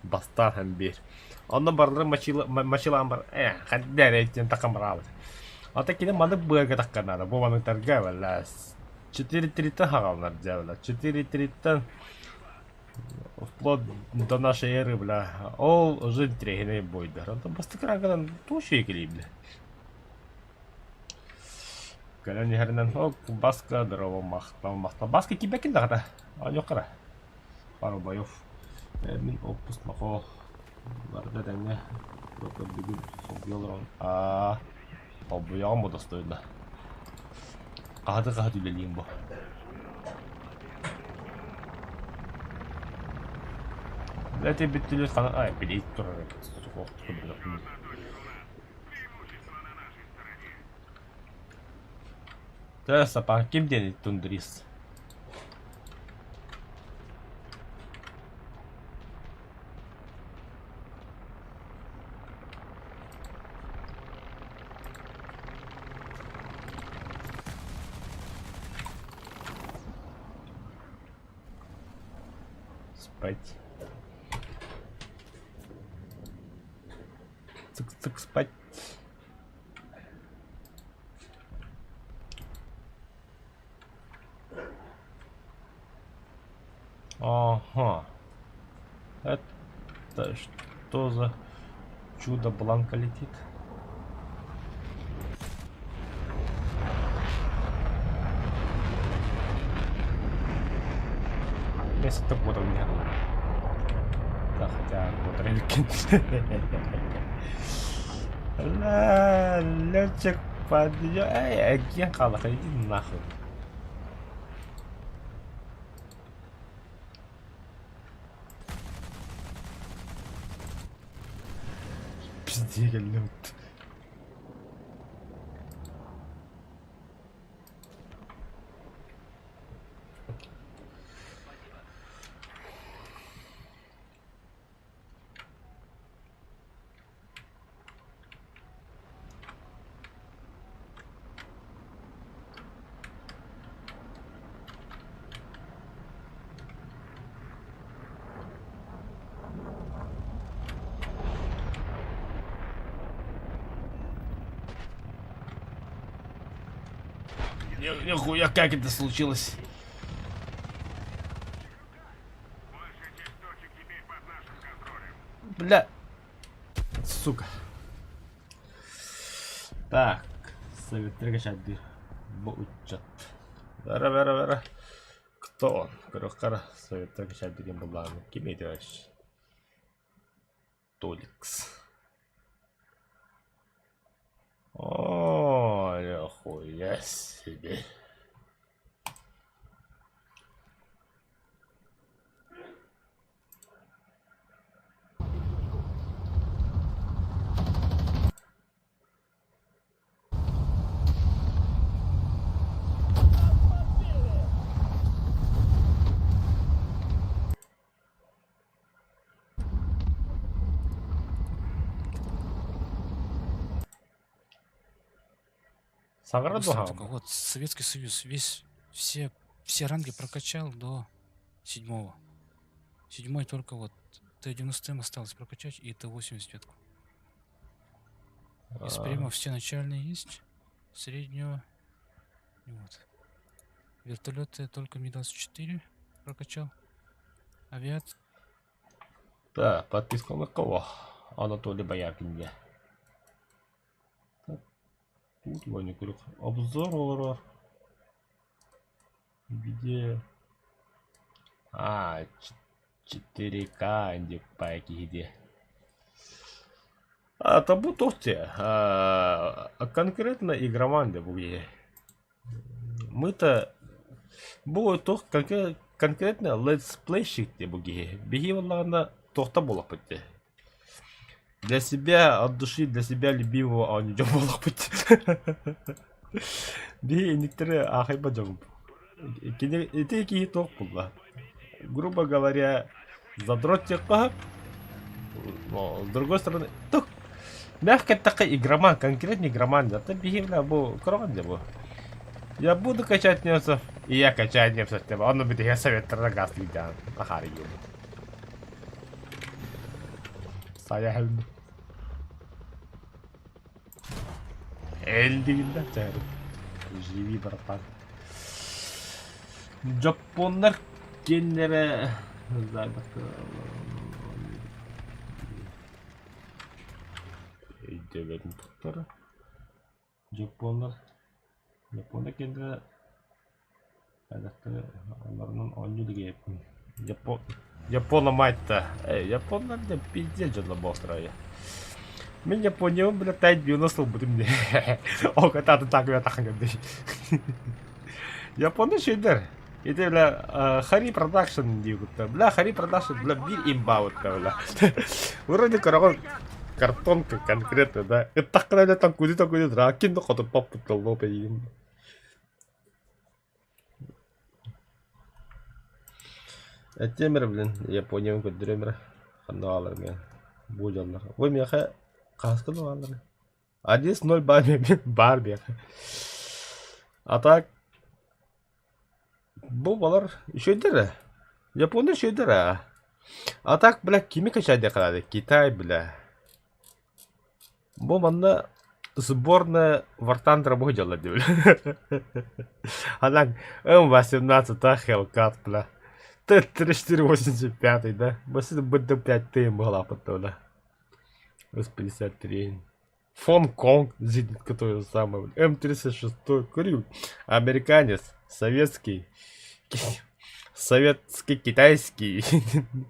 Бастар hem bir. Ondan barları maçılan бар. Kadar etken takım rahat. Ata kine madık bıga takkanada. Bu manın targa valla. 4-3-3 хагалнар делала. 4-3-3 вплоть до нашей эры, бля. Ол уже трегиной бойдар. Ondan бастыкар ангаларынан туши екилейбли. Калани харинан баска дрова махта. Баска кибекин дагата. Анёкара. Пару боёв. Мен опус махо. Барда дәңгә. Вот бүгін соңгылар. Бұл яғым достойды. Қады үлелейін бұл. Ләте біттілер қаны... Ай, білейт тұрар. Сапан кемден тундрис? Спать. Цик-цик спать. Ага. Это что за чудо Бланка летит? Если так вот у меня. Да, хотя вот рынки. Ла, летчик подъем. Эй, агент халах, иди нахуй. Пиздец, лют. Нихуя, как это случилось? Большая часть точек теперь под нашим контролем. Бля. Сука. Так. Советрega шадди. Бучат. Вера. Кто он? Корохкара Советрega шаддиген буланы. Ким едеш? Толикс. О, нихуя себе. Саграду Быстро хам. только, вот Советский Союз все ранги прокачал до 7-го. 7-й только вот Т-90М осталось прокачать и Т-80 ветку. Из примов все начальные есть, среднего. И вот. Вертолеты только Ми-24 прокачал. Авиация. Да, подписка на кого? Анатолий Бояркин. Тут войны круг. Обзор. Где? 4К инди пайки где? Это бутовте. Конкретно игроманды буги. Мы-то будет то конкретно летсплейщик те буги. Беги на тохта было пойти. Для себя от души, для себя любимого, а не было пойти. Беги некоторые ахайба джамп. Это какие то было. Грубо говоря, задрот тех. Но с другой стороны, то мягко такая игроман, конкретный игроман, это бегивля был кровать для был. Я буду качать немцев, и я качаю немцев, он будет я совет рогас видя на харию. Саяхал. Эльдинда чар. Живи, братан. Жапондар кеннере забак. Девятый туттары. Жапондар кеннере аларның онюдыгы Япона мать-то. Япондар да пиздец жолы бострая. Мен Япония, блядь, тайт бьюносл будем не. О, кататы так я так гади. Япония шейдер. Это, бля, Хари Продакшн дигут-то. Бля, Хари Продакшн, бля, бир имбаут-то, бля. Вроде картонка конкретно, да. Это так, когда там куда-то ракин, но кто-то попутал лопай. Темер, блин, Япония, как дремер. Хануалар, блин. Будем. Ой, мяха. Каска, ну ладно. 1-0 Барби. А так. Бұл балар шөйдері. Япония шөйдері. А так, бля, кими качайды қалады? Китай, бля. Бұл манда сборная Вартандра бұғыжалы, бля. Анак, М-18 Хелкат, бля. Т-3485, да? Басыды бұдды 5 тым была потом, С-53. Фон Конг, зенит, который самый. М-36, курил. Американец, советский, китайский,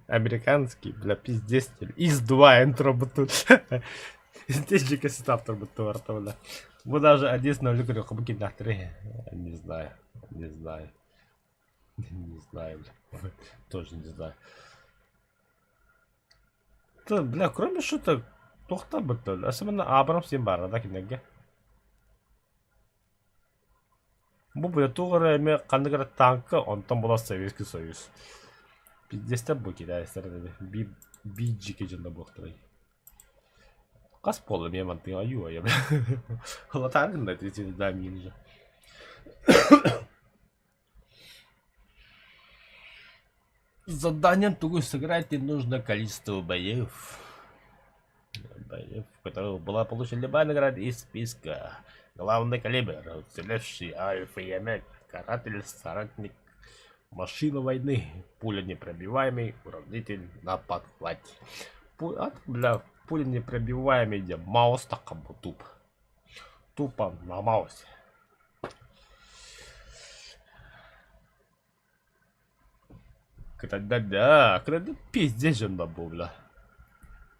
американский, бля, пиздец. ИС-2 интро тут. Здесь же кассетаптор будто вартовля. Мы даже 1-0 говорю, кабуки на 3. Не знаю. Не знаю. Не знаю, бля. Тоже не знаю. Да, бля, кроме шуток, тухта бутыл. Особенно Абрамс ем бар, да, кинеге. Бу бля тугара эме кандыгара танкы, онтон була Советский Союз. Пиздесте бу кидай сырды. Биджике жында буктырай. Кас полы мен мантын аю ая, бля. Ола таргында третий да мин же. Заданием тугу сыграть нужно количество боев. Боев, в которых была получена любая награда из списка. Главный калибр, уцелевший АФМ, каратель, соратник, машина войны, пуля непробиваемый, уравнитель на подхвате. Бля, пуля непробиваемый, где маус так как бы туп. Тупо на маусе. Да, когда пиздец же был, бля.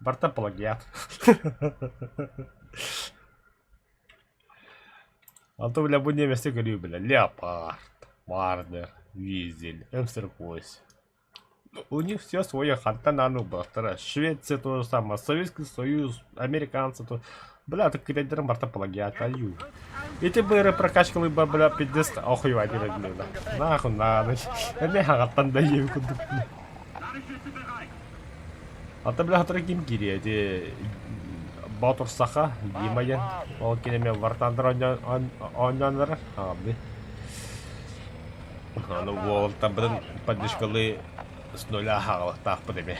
Борта плагиат. А то, бля, будем вместе говорю, бля, Леопард, Мардер, Визель, М48. У них все свое харта на нубах. Швеция то же самое, Советский Союз, американцы то. Бля, так кредитом борта плагиат, аю. И ты бы прокачивал, бля, 50, охуевать, бля. Нахуй надо. Это хагаттан да ем куду. А ты, бля, треким кири, эти Батур Саха, Димаян, ол кинеме вартандыр ойнаныр, абы. Ну, ол табын поддержкалы с нуля хагал, так подеме.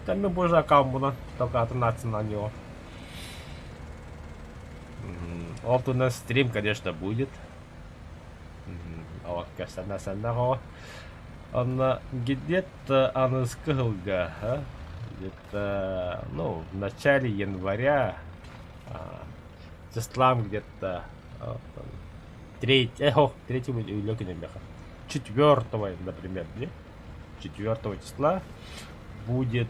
Там мы боже аккаунт, только отнаться на него. Вот у нас стрим, конечно, будет. Вот, конечно, он где-то анскалга, где-то, ну, в начале января, числам где-то 3 или 4, например, 4 числа будет,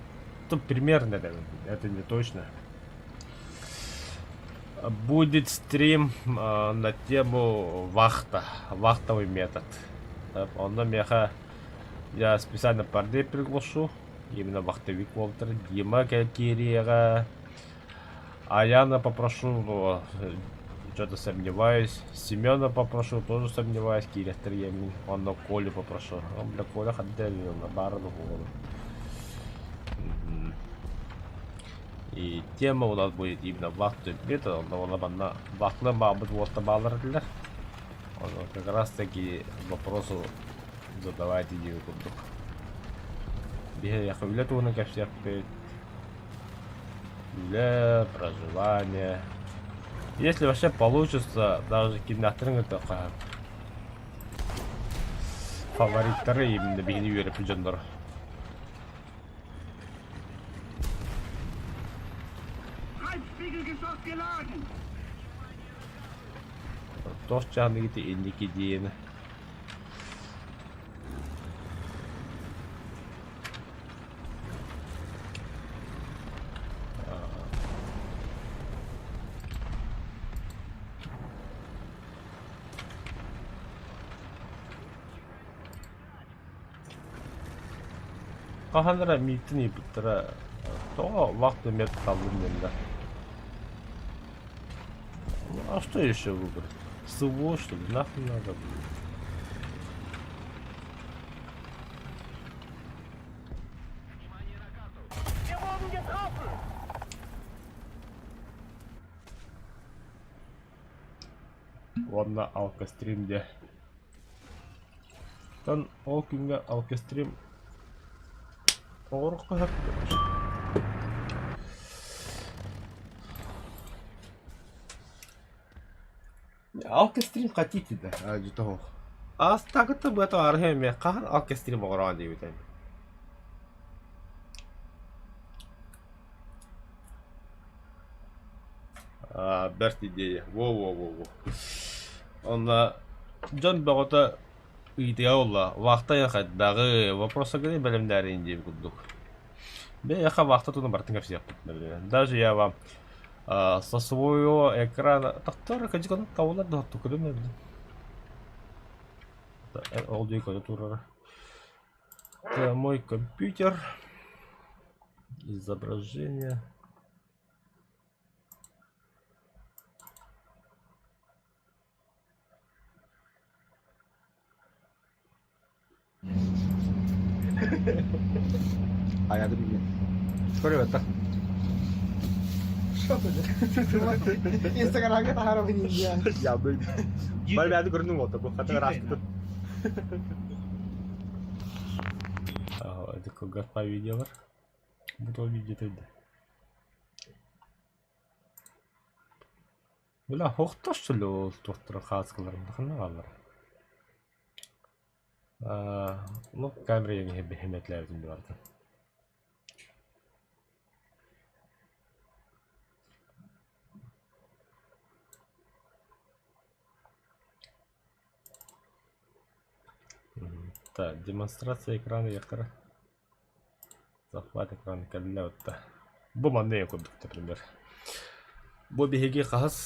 ну, примерно, это не точно, будет стрим на тему вахтовый метод. Он на меха я специально парней приглашу, именно вахтовик Волтер, Дима Кирия, Аяна попрошу, но что-то сомневаюсь, Семена попрошу, тоже сомневаюсь, Кирия Триемин, он на Колю попрошу, он для Коля отдельно на барну. И тема у нас будет именно вахтовый метод, но он на вахтовый мабут вот табалардилер. Как раз таки вопросу задавайте ее кундук. Я хавилет у нас всех для проживания. Если вообще получится, даже кинотренинг такая фавориты именно бигнивер пиджандор. Тос чанды гити индики дейін. Қахандыра митini бұттыра тоға вақты мет қалдым менде. А что еще выбрать? СВО, что ли? Нахуй надо будет. Ладно, алкострим где? Там алкинга алкострим. Орық қойып. Алкострим хотите, да? Ради того. А так это бы это археме, как алкострим огранди витами. Берт идея. Во. Он Джон Багота идея олла. Вақта яхат дағы вопроса гіне білімдері индей күддік. Я вахта туда бартинга всех. Даже я вам со своего экрана... Так, тоже кадикон каула да только думаю. Олди клавиатура. Это мой компьютер. Изображение. Hayatı bilmiyor. Скоро это. Instagram'ga taharap edilgan. Я бы... Бальбяды көрдүң вот bu фотография. Это как гатпа видео бар. Bu видео теді. Бля, хоқташ чөлі ол тоқтыры қасқыларымды қына қалар. Ну, камера ең бехеметлердің бір арды. Так, демонстрация экрана яқтары. Захват экрана кәлілі өтті. Бұл маңны ең көндік, например. Бұл бігеге қағыз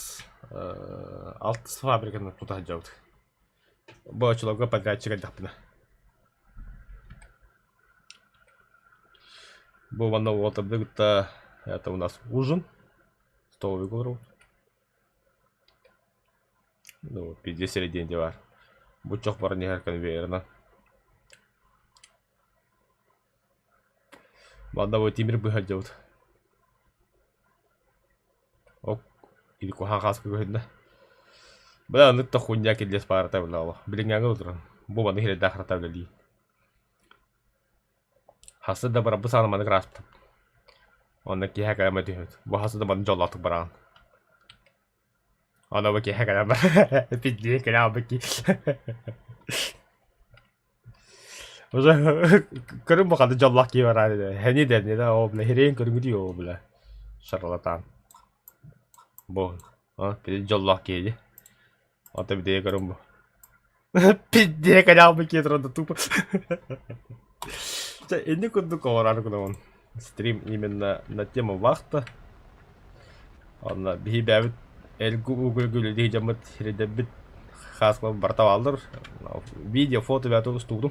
алтыс фабриканы тұтақ жауды. Бұл очылауға подрядчик әлдіқпіні. Бұл ванна отырды күтті, это у нас ужин. Столовый говорю. Ну, 50 серединде бар. Бұл чоқ бар негер конвейерна. Ванна бұл темір бұйға жауды. Ок, или кухан қасқы көйінді. Бля, нытта хуйня келес парата білі. Біліңгенгі отырын. Бұл ванна хелі дақырата білі. Хасы да бара бұл саны маны краспты. Онна ки хәк әмә түйет. Бұл хасы да маны жоллатық бараған. Онна бұл ки хәк әмә. Пиддей кәлі абы ки. Уже көрін бұқады жоллақ ки бар айды. Хәне дәріне да о білі. Херейін көрінгі дей о білі. Шарлатан. Бұл. Пиддей жоллақ ки еді. Ота бидей көрін бұл. Пиддей кәлі абы ки тұрады тупы. Ini kudu keluaran kudu стрим именно на тему вахта. Он бихибавит элгу угулгулы дижамат хредебит хаслы бартавалдыр. Видео, фото вяту студум.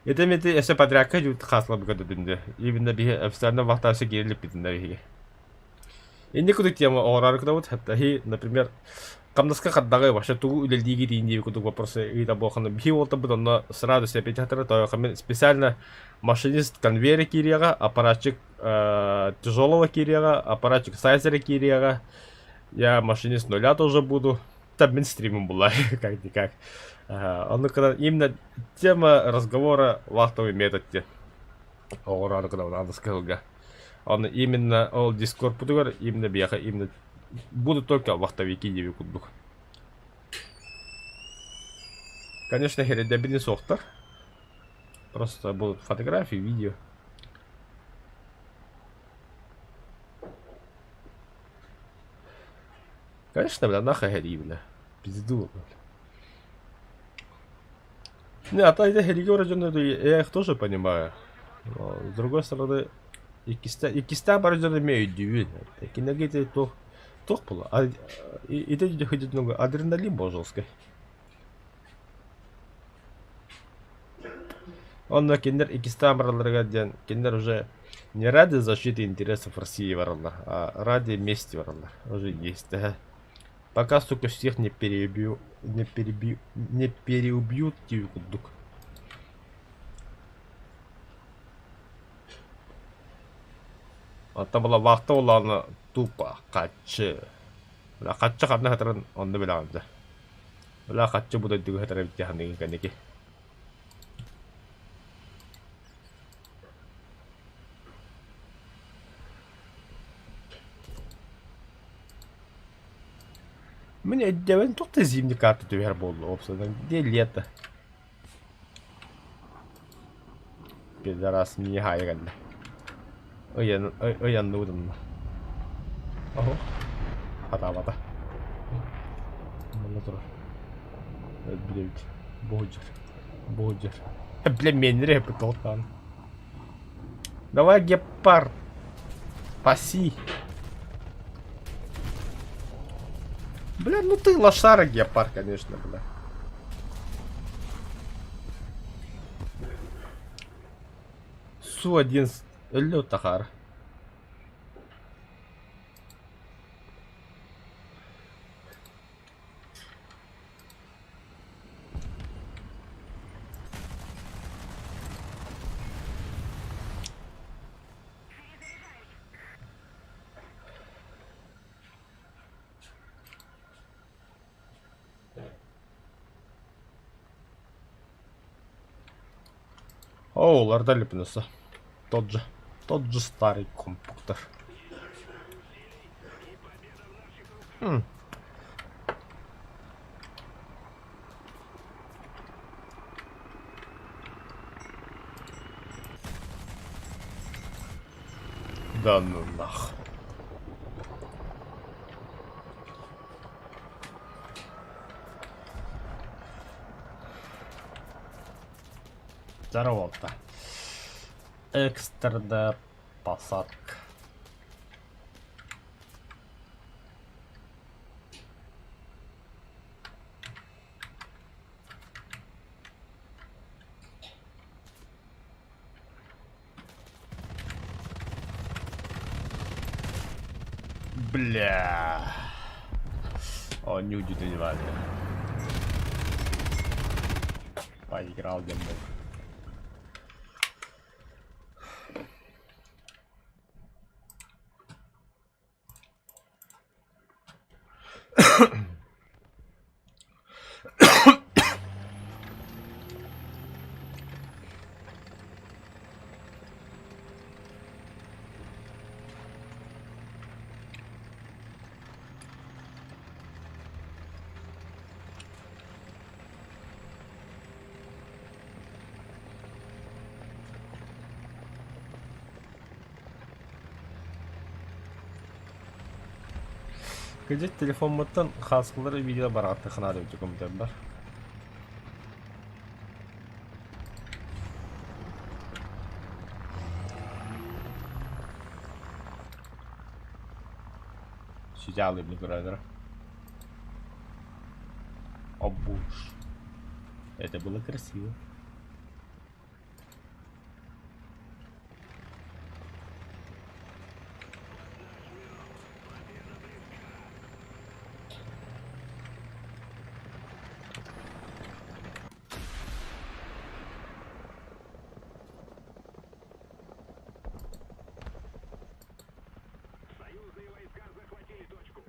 Это мети эсе подрядка жут хаслы бигады динде. Именно бихи официально вахтасы керилип битинде бихи. Ini kudu тема орар kudu вот хатта хи, например, Камнаска хаддагы баша тугу үлелдиги дейінде күтік вопросы үйда болғаны бихи олта бұдонна сразу сепет хатыры тойоқамен специально машинист конвейер кирияға, аппаратчик тяжелого кирияға, аппаратчик сайзера кирияға, я машинист нуля тоже буду. Там мен стримим была, как-никак. Он когда именно тема разговора вахтовый метод те. Оғыраны когда надо сказать. Он именно ол дискорд будугар, именно бияха, именно будут только вахтовики деви куддук. Конечно, хередеби не софтер. Просто будут фотографии, видео. Конечно, бля, нахуй хери, бля. Пизду, бля. Не, а та эти хериги я их тоже понимаю. Но, с другой стороны, и киста баржаны имеют дювин. Киногите то тоқ бұл. И де ходит много адреналин божелской. Он на кендер и кистамбраларга ден кендер уже не ради защиты интересов России варалар, а ради мести варалар. Уже есть, да. Пока, сука, всех не переубьют тивикудук. Там была вахта улана тупо качы. Бля качы қадна хатырын онды білағанды. Бля качы бұда дүгі хатырын бітяхандығы кәнеке. Мне әддәуін тоқты зимний карты төбер болды. Опсадан де лето. Пидорас мне хайганда. Оян нудым. Ого. Ата. Мына тұр. Блядь. Боджер. Бля, мен репі толқан. Давай, гепард. Паси. Бля, ну ты лошара, гепард, конечно, бля. Су-1 өлі тахар. О, ларда лепнется. Тот же старый компьютер. Да ну нах. Здорово-то. Экстренная посадка. Бля. О, не удивительно. Поиграл где мог. Кыжык телефонмуттан хаскылары видео баратты хынады өтүкөмтөр бар. Сидялы мне грайдер. Обуш. Это было красиво. Союзные войска захватили точку.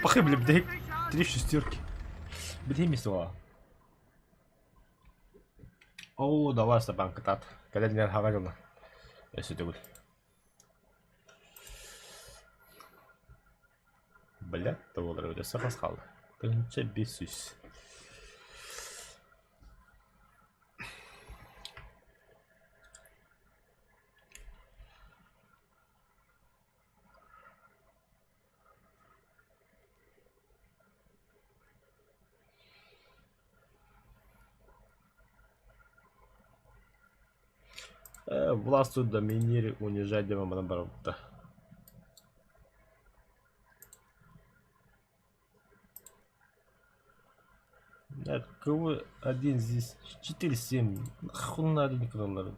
Похибли, бдей. 3 шестерки. Бдей мисуа. О, давай сабан катат. Когда днер хаварила. Если ты будешь. Бля, таволар өйдесі қасқалы. Тыңча 500. Властью доминирует, унижать демона наоборот. Нет, кого один здесь? 4-7. Нахуй надо никогда надо.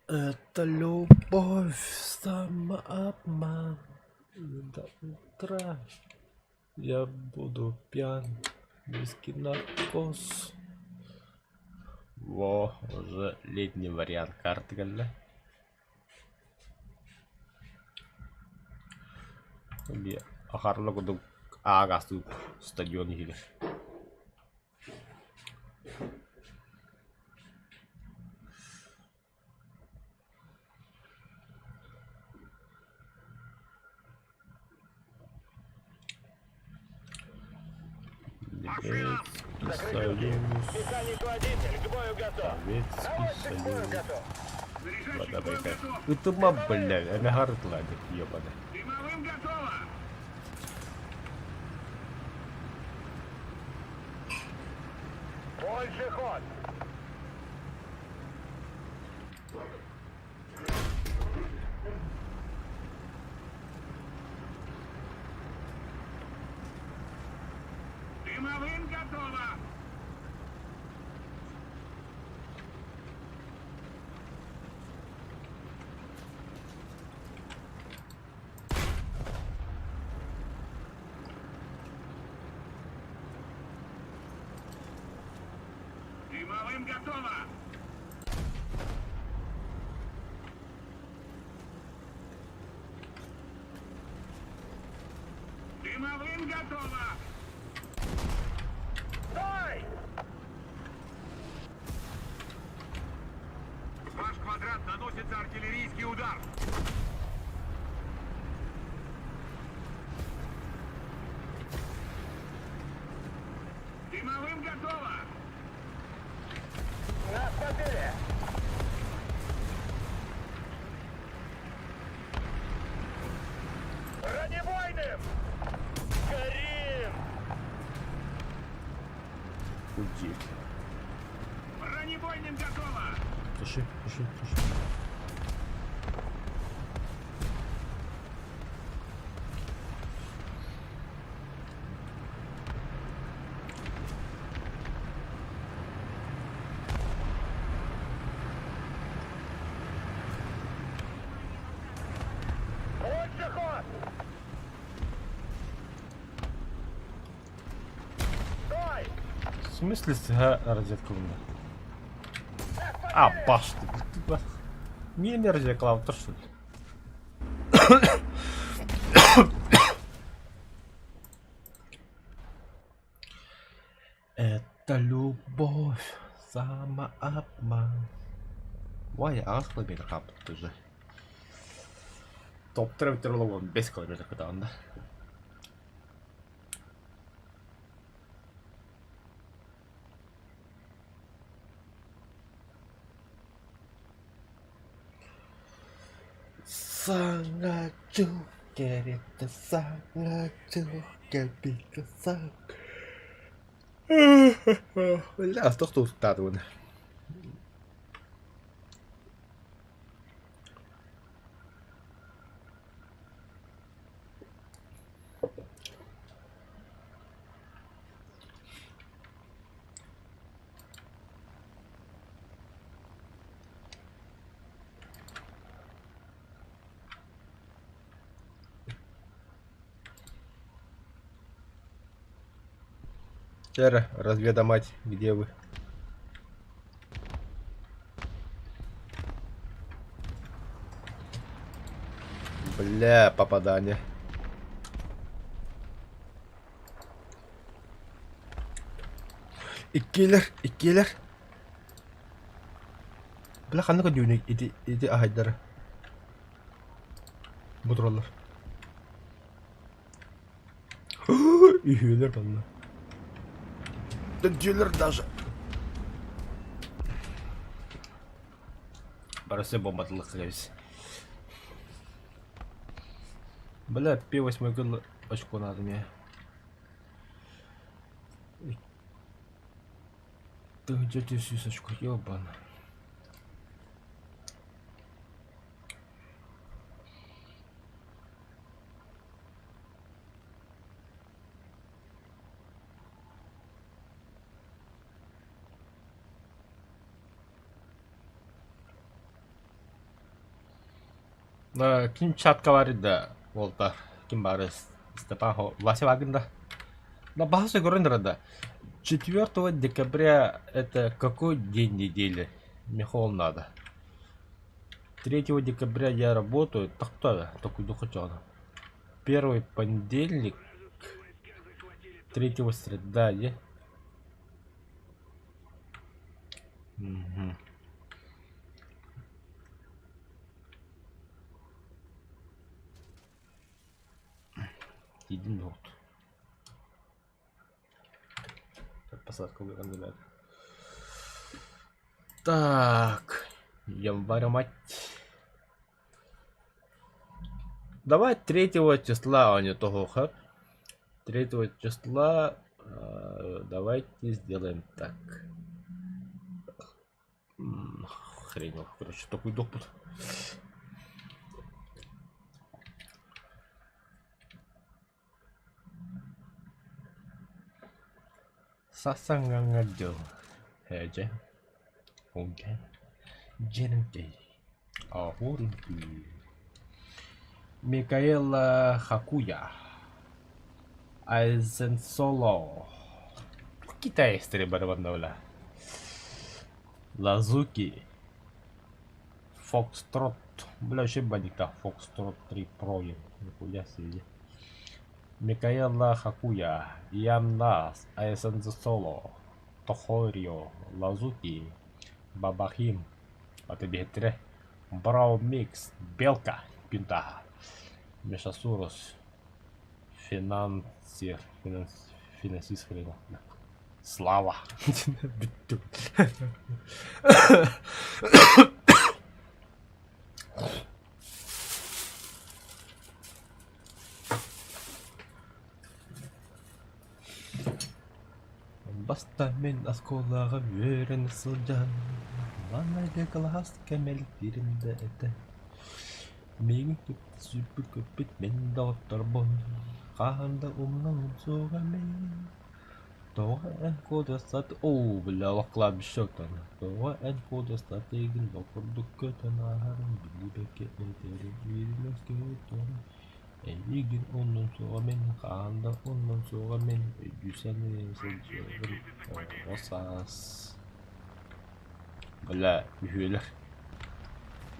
Это любовь, самообман. До утра я буду пьян, виски, наркоз. Во, уже летний вариант карты, гальля. Би ахарлы кудук агасту стадион хиле. Советский Союз. Механик-водитель, к бою готов. Советский К бою Союз. готов. Давай-ка. Утума, блядь, а меня ладит, ёбаный. Дымовым готово! Больше ход. Дымовым готово! Дымовым готово! Дымовым готово! Стой! Ваш квадрат наносится артиллерийский удар. Дымовым готово! Нас побили. Бронебойным! Горим! Уйди. Бронебойным готово! Туши, туши, туши. Больше ход! Стой! В смысле сега розетку у меня? А, баш ты. Не мерзи, Клав, то что ли? Это любовь, самообман. Vay aklı beni kaptırdı. Toplara bitirdi oğlum 5 kilometre kadar. Sangat juga itu sangat juga bisa. Bля, toch тут тадван. Эра, разведомать, где вы? Бля, попадание. И киллер, и киллер. Бля, ханна дюник, иди агайдара. Бутроллар. И хиллер там. Да дилер даже. Барасы бомбатлык кылабыз. Бля, P8 гыл очко надо мне. Ты где ты сисочку, ёбан. Ким чатка бар да, Волтар. Ким бар? Степан Вася Вагнда. На базу Грондерда. 4 декабря это какой день недели? Михаил надо. 3 декабря я работаю. Так кто? Такой духачана. 1 понедельник. 3 среда, я. Угу. Един минут. посадку выгоняют. Так, январь, мать. Давай 3 числа, а не того, ха? 3 числа давайте сделаем так. Хрень, короче, такой допут. Сасанганgadо. Эже. Окей. Джененте. Ахуринки. Микаэла Хакуя. Айзен Соло. Китай стрибарванновля. Лазуки. Фокстрот. Бля, вообще баника. Фокстрот 3 Pro. Нихуя себе. Микаэла Хакуя. Яннас. Айзен Соло. Тохорио. Лазуки. Бабахим. Это бетре. Брау Микс. Белка. Пинта. Мешасурус. Финансист хрена. Слава. Баста мен осколага верен сылжан. Манайга класс кемел биринде эте. Мен сүпүр көпүт мен докторбон. Каханда умнан суга мен. Тога эн кода сат. О, бля, локлад бишоктан. Тога эн кода сат эгин локурдук көтөн ахарын билибеке этери вирилес көтөн. Эгин оннон суга мен. Каханда оннон суга мен. Жүсәне сылжырын. Осас. Бля, үйелер.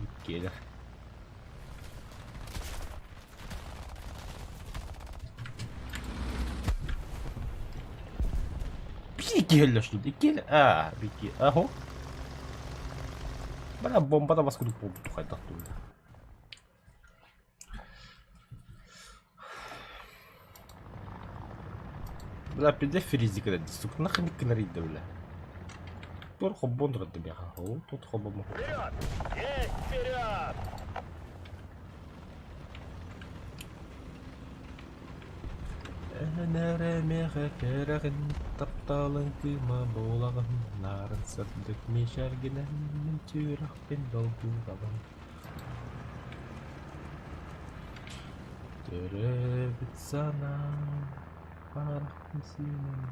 Иккелер. İki elle şurada. İki elle. Aa, bir iki. Aho. Bana bomba da baskı bomba tukaydak durdu. Бля, пиде фризика да дисук. Нахрен канарит да, бля. Тут хобон рады бяха. О, тут хобон. Вперед! Есть вперед! Нәремеғі кәрәғін тапталын кыма болағын нарын сырдық мешәргінен мен түрақпен долбуғағын түрәбіт сана парақпын сенің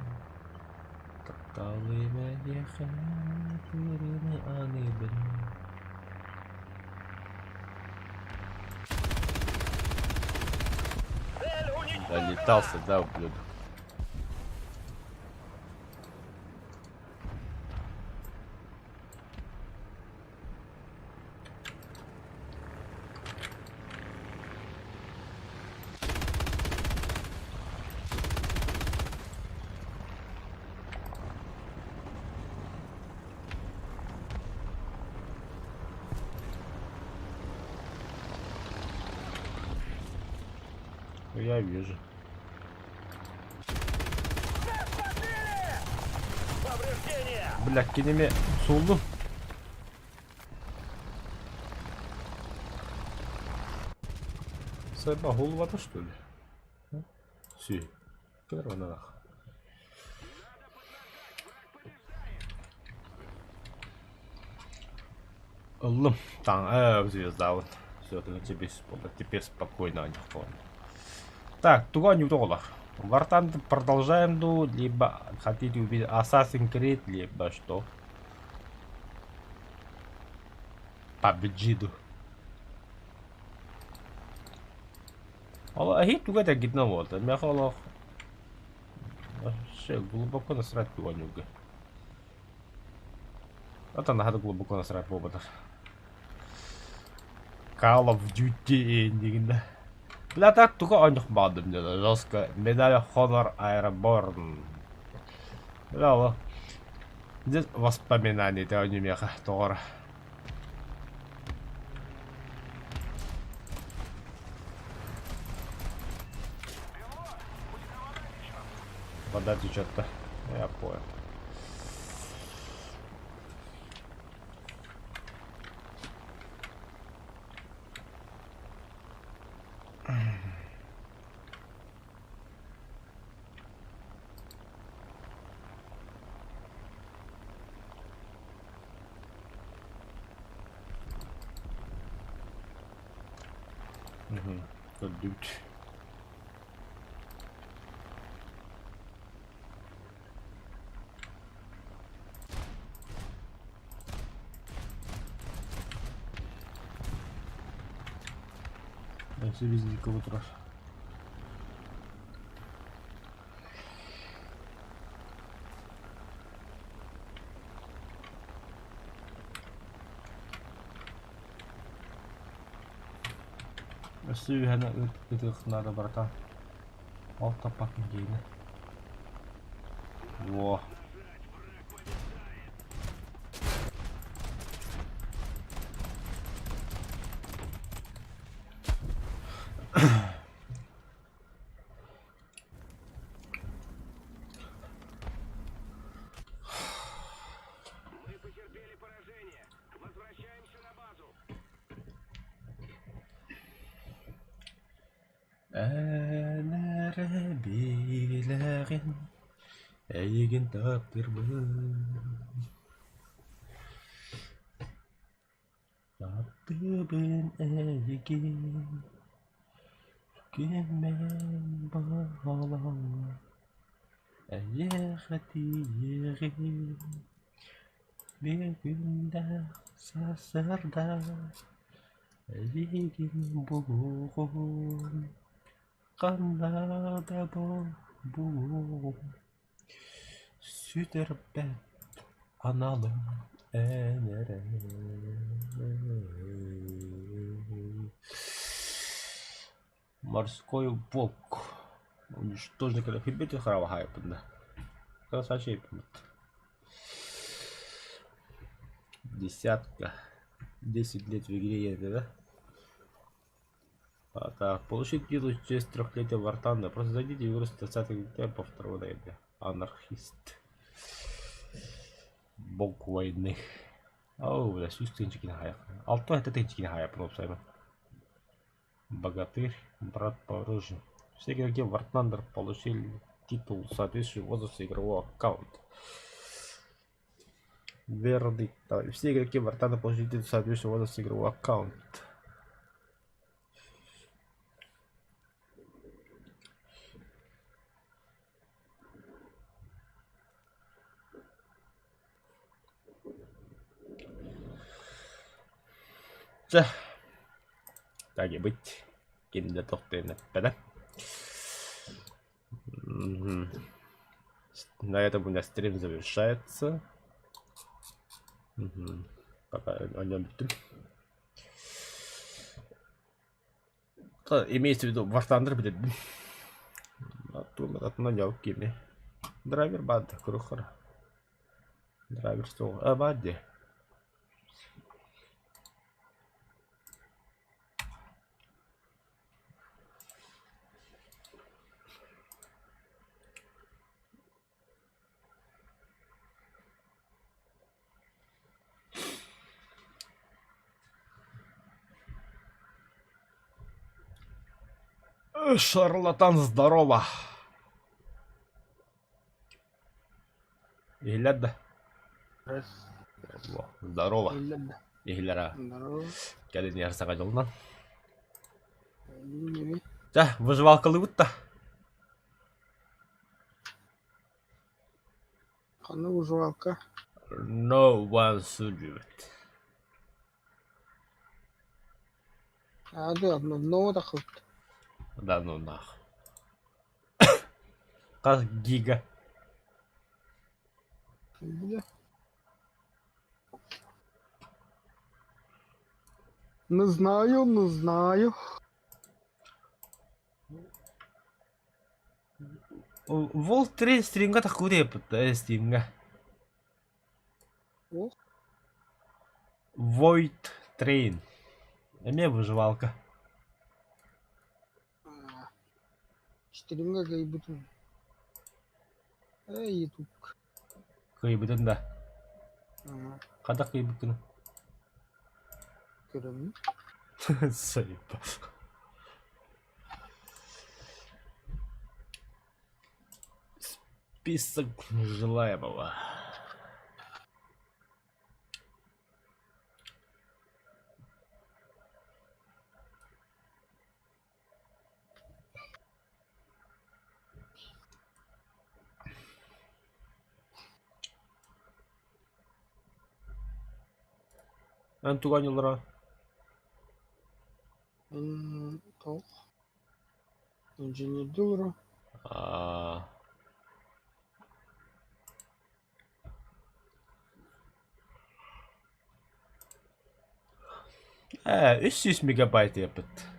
тапталы мәдеқін түріні аны бір Долетался, да, ублюдок. Я вижу. Повреждение! Бля, кинеме солду. Сайба головата, что ли? Си. Первый нах. Аллам. Там, звезда вот. Все, теперь спокойно, а не холодно. Так, туга не удобно. Вартан продолжаем, ну, либо хотите увидеть Assassin's Creed, либо что? PUBG. Аллах, туга так гидно вот. Меня холох. Вообще глубоко насрать туга нюга. Это надо глубоко насрать робота. Call of Duty ending. Бля, так туга ойнох бадым деді. Жестко. Медаль Honor Airborne. Бля, вот. Здесь воспоминания этого немеха. Тора. Вода течет-то. Я понял. Көрдүк. Нәсе біздікі отырар. Нәсе үхәні өті қынады баратан. Ал таппақын кейіні. Во. Мы потерпели поражение. Возвращаемся на базу. Әләрі биләғін әйген таптырбын. Таптыбын әйген көммен бағалаңа әйеғәті еғін бегінді сасырда әйген бұғын Qanada bu sütürbet analım enere. Морской волк. Уничтожник рахибити храва хайпында. Красавчик. Десятка. 10 лет в игре еді, да? Так, получить титул в честь 3-летия Вартана. Просто зайдите и вырастите 20 темпов второго рейда. Анархист. Бог войны. Оу, бля, сүйіс тенчикіне хаяп. 6 это тенчикіне хаяп, пропсайма. Богатырь, брат по оружию. Все игроки Вартандер получили титул, соответствующий возрасту игрового аккаунта. Вердикт. Все игроки Вартандер получили титул, соответствующий возрасту игрового аккаунта. Так и быть. Кинде тоқтайын да? На этом у меня стрим завершается. Пока о нем бітім. Имеется в виду War Thunder біледі. Атына не алып келме. Драйвер бады, құрықыр. Драйвер соғы. Бады. Шарлатан, здорово. Игілер да? Здорово. Игілер а. Кәлін ярсаға жолынан. Жа, выживалкалы бұтта. Қаны выживалка? No one суживет. Да, одно да қылды. Да ну нах. Как гига. Не знаю. Волк 3 стримга такую репута, стримга. Void Train. Эме выживалка. Стримга кайбытын. YouTube. Кайбытын да. Қада кайбытын? Көрім. Сайпа. Список желаемого. Антуганилара. Тоқ. Инженерді ұры. Üç yüz megabayt yapıt.